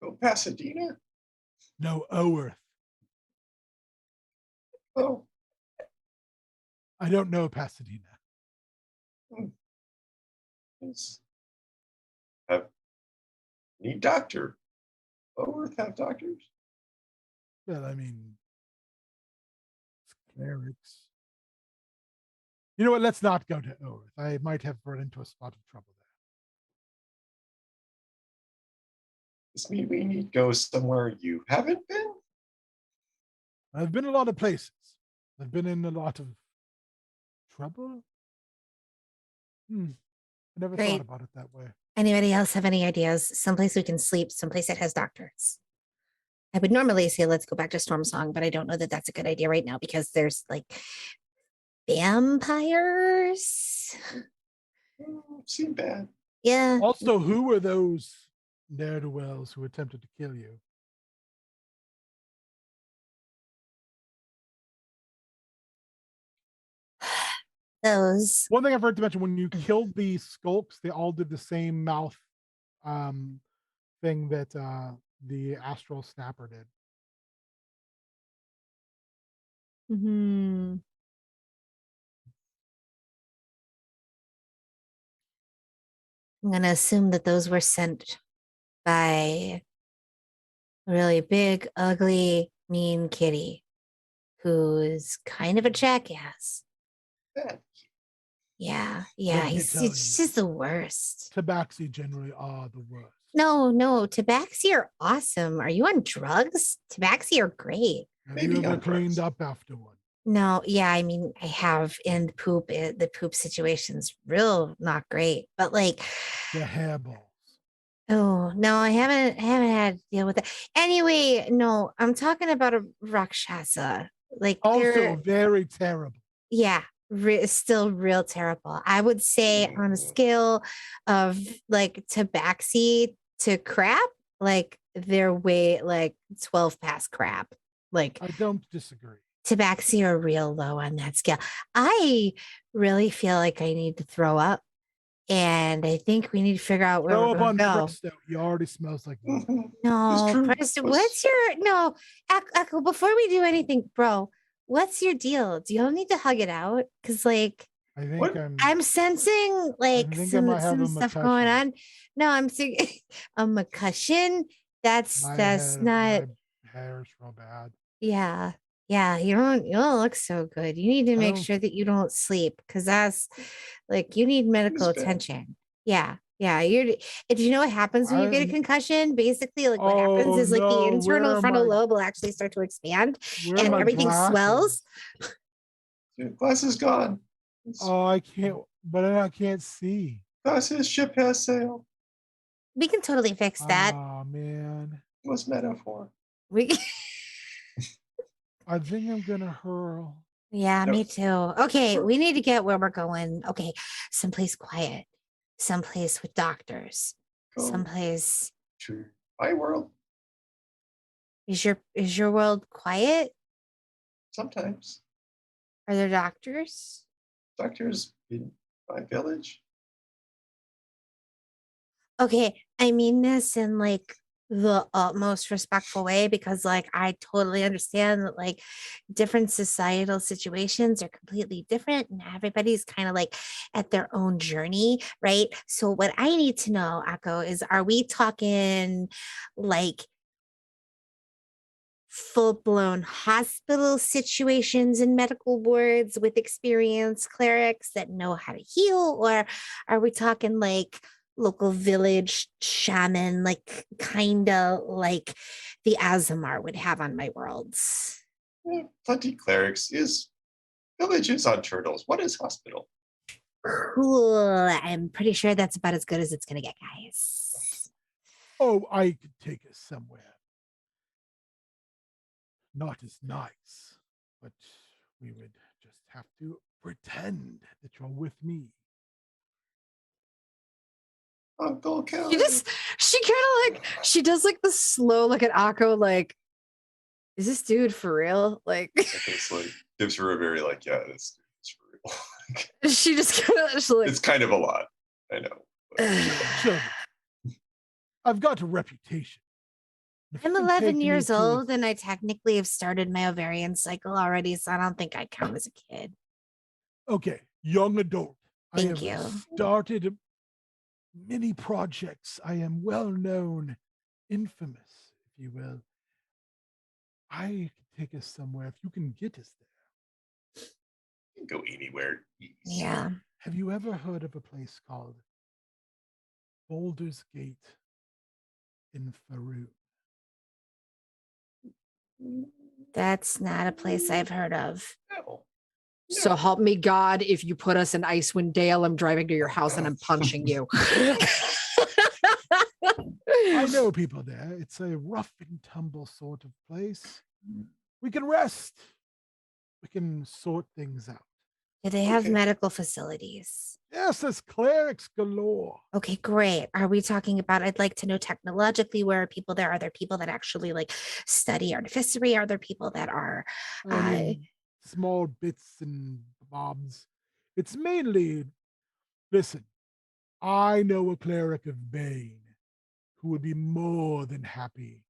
Go Pasadena? No, Oerth. Oh, I don't know Pasadena. Need doctor. Earth have doctors? Well, I mean, clerics. You know what? Let's not go to Oerth. I might have run into a spot of trouble there. Does mean we need to go somewhere you haven't been? I've been a lot of places. I've been in a lot of trouble. I never Great. thought about it that way. Anybody else have any ideas? Someplace we can sleep, someplace that has doctors. I would normally say let's go back to Storm Song, but I don't know that that's a good idea right now because there's like vampires. Seem bad. Yeah. Also, who were those ne'er-do-wells who attempted to kill you? Those. One thing I've heard to mention, when you killed the skulks, they all did the same mouth thing that the astral snapper did. Hmm. I'm going to assume that those were sent by a really big, ugly, mean kitty who's kind of a jackass. Bad. Yeah, Let me he's tell you. just the worst. Tabaxi generally are the worst. No, Tabaxi are awesome. Are you on drugs? Tabaxi are great. Have Maybe you ever on cleaned drugs. up after one? No, yeah, I mean, I have, and the poop situation's real not great. But like, The hairballs. oh no, I haven't had to deal with that. Anyway, no, I'm talking about a Rakshasa. Like Also they're very terrible. yeah, still real terrible. I would say on a scale of like tabaxi to crap, like they're way like 12 past crap. Like I don't disagree. tabaxi are real low on that scale. I really feel like I need to throw up. And I think we need to figure out where Throw we're up gonna on go. Presto. He already smells like vomit. No, true. Preston, what's your no Echo, before we do anything, bro? What's your deal? Do you need to hug it out? Because like I think What? I'm sensing like think I might have some a stuff going McCushion. on. No, I'm seeing a McCushion. That's My not my hair's real bad. yeah. Yeah, you don't look so good. You need to I make don't- sure that you don't sleep because that's like you need medical It's bad. attention. Yeah. You're did you know what happens when you get a I'm- concussion? Basically, like what happens Oh, is like the no, internal where are frontal my- lobe will actually start to expand Where are and my everything swells. glasses? Dude, glass is gone. Oh, I can't, but I can't see. Glasses ship has sailed. We can totally fix that. Oh man. Was metaphor. We I think I'm gonna hurl. Yeah, No. me too. Okay, we need to get where we're going. Okay, someplace quiet, someplace with doctors, Go someplace. to my world. Is your world quiet? Sometimes Are there doctors? doctors been my village. Okay, I mean this in like the utmost respectful way because like I totally understand that like different societal situations are completely different and everybody's kind of like at their own journey, right? So what I need to know, Akko, is are we talking like full-blown hospital situations and medical wards with experienced clerics that know how to heal, or are we talking like local village shaman, like kind of like the Azamar would have on my worlds? Plenty clerics is villages on turtles. What is hospital? Cool. I'm pretty sure that's about as good as it's gonna get, guys. Oh, I could take us somewhere. Not as nice, but we would just have to pretend that you're with me. Uncle Kelly. She kind of like, she does like the slow look at Akko, like, is this dude for real? Like, It's like gives her a very like, yeah, it's for real. she just kind of like, It's kind of a lot. I know. Children, I've got a reputation. If I'm you can 11 take me years to a- old and I technically have started my ovarian cycle already, so I don't think I count as a kid. Okay, young adult. Thank I have you. started many projects. I am well known, infamous, if you will. I could take us somewhere if you can get us there. You can go anywhere. Yeah. Have you ever heard of a place called Boulder's Gate in Faroon? That's not a place I've heard of. No. so help me God, if you put us in Icewind Dale, I'm driving to your house and I'm punching you. I know people there. It's a rough and tumble sort of place. We can rest. We can sort things out. Do they have Okay. medical facilities? Yes, there's clerics galore. Okay, great. Are we talking about, I'd like to know technologically, where are people there? Are there people that actually like study artificery? Are there people that are, I mean, small bits and bobs. It's mainly, listen, I know a cleric of Bane who would be more than happy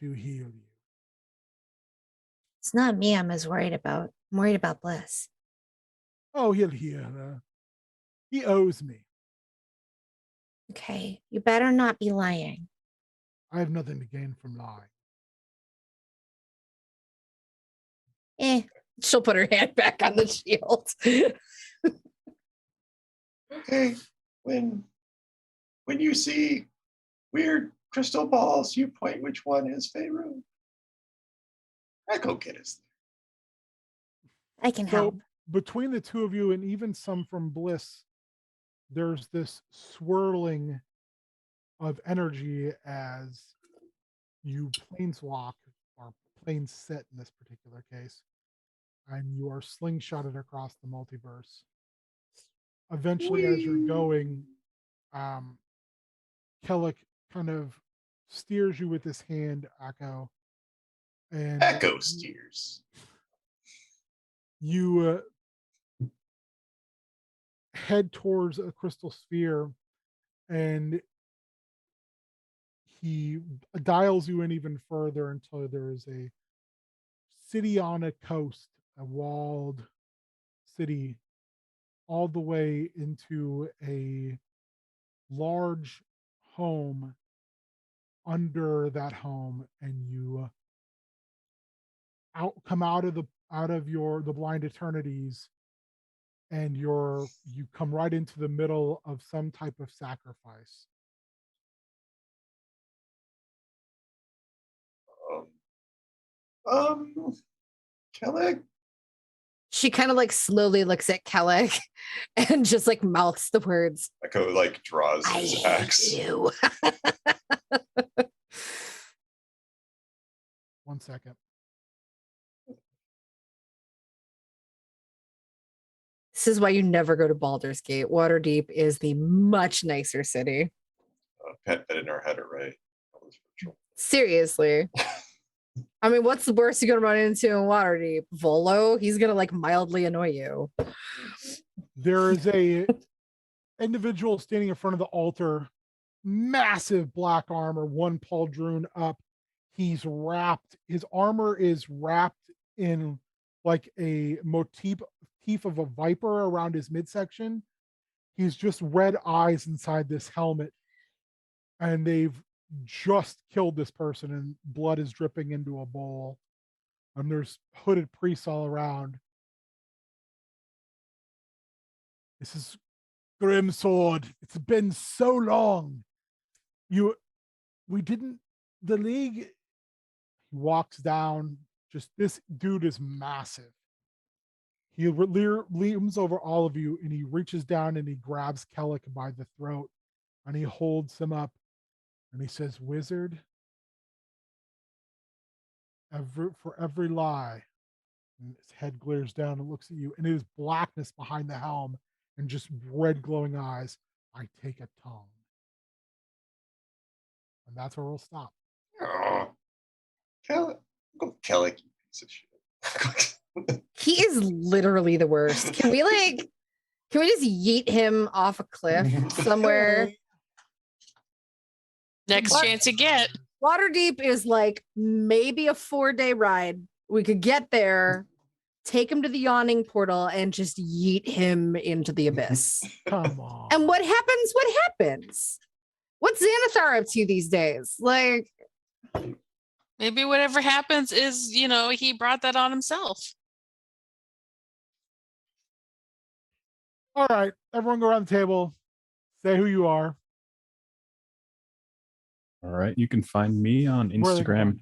to heal you. it's not me I'm as worried about. I'm worried about Bliss. Oh, he'll heal her. He owes me. Okay, you better not be lying. I have nothing to gain from lying. Eh, She'll put her hand back on the shield. Okay. When you see weird crystal balls, you point which one is Faerun. I go get us I can So help. between the two of you and even some from Bliss, there's this swirling of energy as you planeswalk or planes sit in this particular case, and you are slingshotted across the multiverse. Eventually, as you're going, Kellic kind of steers you with his hand, Akko, and Echo steers. you head towards a crystal sphere, and he dials you in even further until there is a city on a coast, a walled city, all the way into a large home. Under that home, and you come out of the blind eternities, and you come right into the middle of some type of sacrifice. Kelly, She kind of like slowly looks at Kellic and just like mouths the words, Echo like draws I his hate axe. you. 1 second. This is why you never go to Baldur's Gate. Waterdeep is the much nicer city. Pet in our head, right? That was virtual. Seriously. I mean, what's the worst you're gonna run into in Waterdeep? Volo? He's gonna like mildly annoy you. There is a individual standing in front of the altar, massive black armor, one pauldron up. He's wrapped, his armor is wrapped in like a motif of a viper around his midsection. He's just red eyes inside this helmet, and they've just killed this person, and blood is dripping into a bowl. And there's hooded priests all around. This is Grim Sword. It's been so long. We didn't, the league walks down. Just this dude is massive. He leans over all of you, and he reaches down and he grabs Kellic by the throat, and he holds him up, and he says, "Wizard, for every lie," and his head glares down and looks at you, and it is blackness behind the helm and just red glowing eyes, "I take a tongue." And that's where we'll stop. Oh, Kelly, you piece of shit. He is literally the worst. Can we just yeet him off a cliff somewhere? Next What? chance you get. Waterdeep is like maybe a 4-day ride. We could get there, take him to the yawning portal, and just yeet him into the abyss. Come on. And what happens? What happens? What's Xanathar up to these days? Like, Maybe whatever happens is, he brought that on himself. All right, everyone go around the table. Say who you are. All right. You can find me on Where they can Instagram. find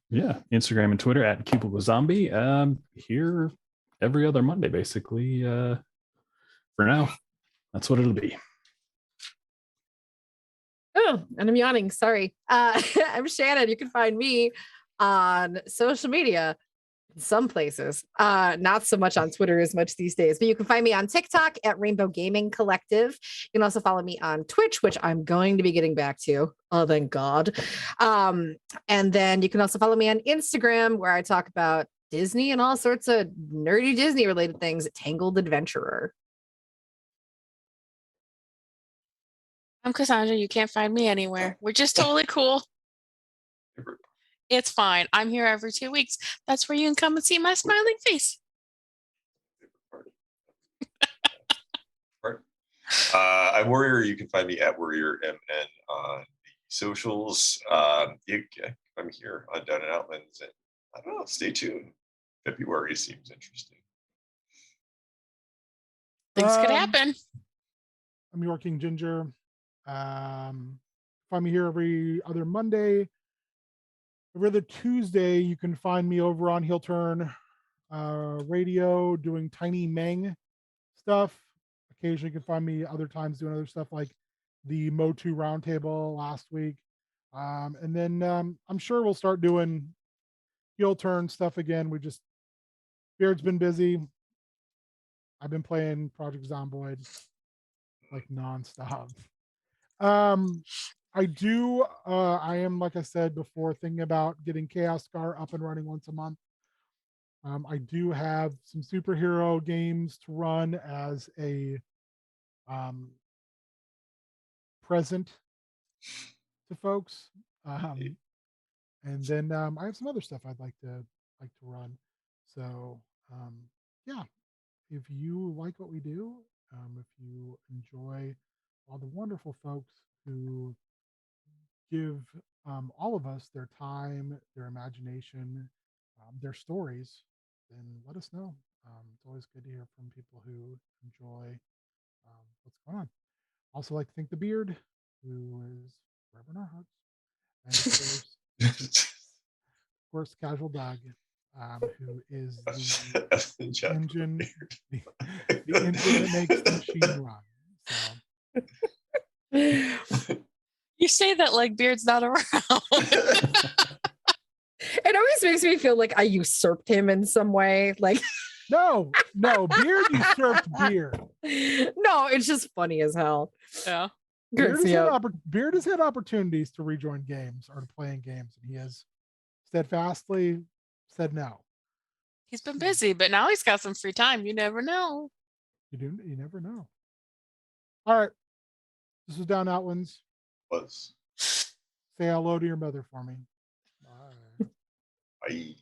you. Yeah. Instagram and Twitter at Cubicle Zombie. Here every other Monday, basically. For now, that's what it'll be. oh, and I'm yawning. Sorry. I'm Shannon. You can find me on social media. Some places, not so much on Twitter as much these days, but you can find me on TikTok at Rainbow Gaming Collective. You can also follow me on Twitch, which I'm going to be getting back to. Oh, thank God. And then you can also follow me on Instagram, where I talk about Disney and all sorts of nerdy Disney related things at Tangled Adventurer. I'm Cassandra. You can't find me anywhere. We're just totally cool. It's fine. I'm here every 2 weeks. That's where you can come and see my smiling face. I'm Warrior. You can find me at WarriorMN on the socials. I'm here on Down and Outlands, and I don't know. Stay tuned. February seems interesting. Things could happen. I'm York King Ginger. Find me here every other Monday. Every other Tuesday, you can find me over on Heel Turn Radio doing Tiny Meng stuff. Occasionally, you can find me other times doing other stuff like the Motu Roundtable last week. And then I'm sure we'll start doing Heel Turn stuff again. Beard's been busy. I've been playing Project Zomboid like nonstop. I am, like I said before, thinking about getting Chaos Scar up and running once a month. I do have some superhero games to run as a present to folks. And then I have some other stuff I'd like to run. So yeah, if you like what we do, if you enjoy all the wonderful folks who give all of us their time, their imagination, their stories, then let us know. It's always good to hear from people who enjoy what's going on. Also, like to thank the Beard, who is forever in our hearts, and of course, Casual Dog, who is the engine, the engine that makes the machine run. So. You say that like Beard's not around. It always makes me feel like I usurped him in some way. Like, no, Beard usurped Beard. No, it's just funny as hell. Yeah. Beard has had opportunities to rejoin games or to play in games, and he has steadfastly said no. He's been busy, but now he's got some free time. You never know. You never know. All right. This is Down Outlands. Was Say hello to your mother for me. Bye. I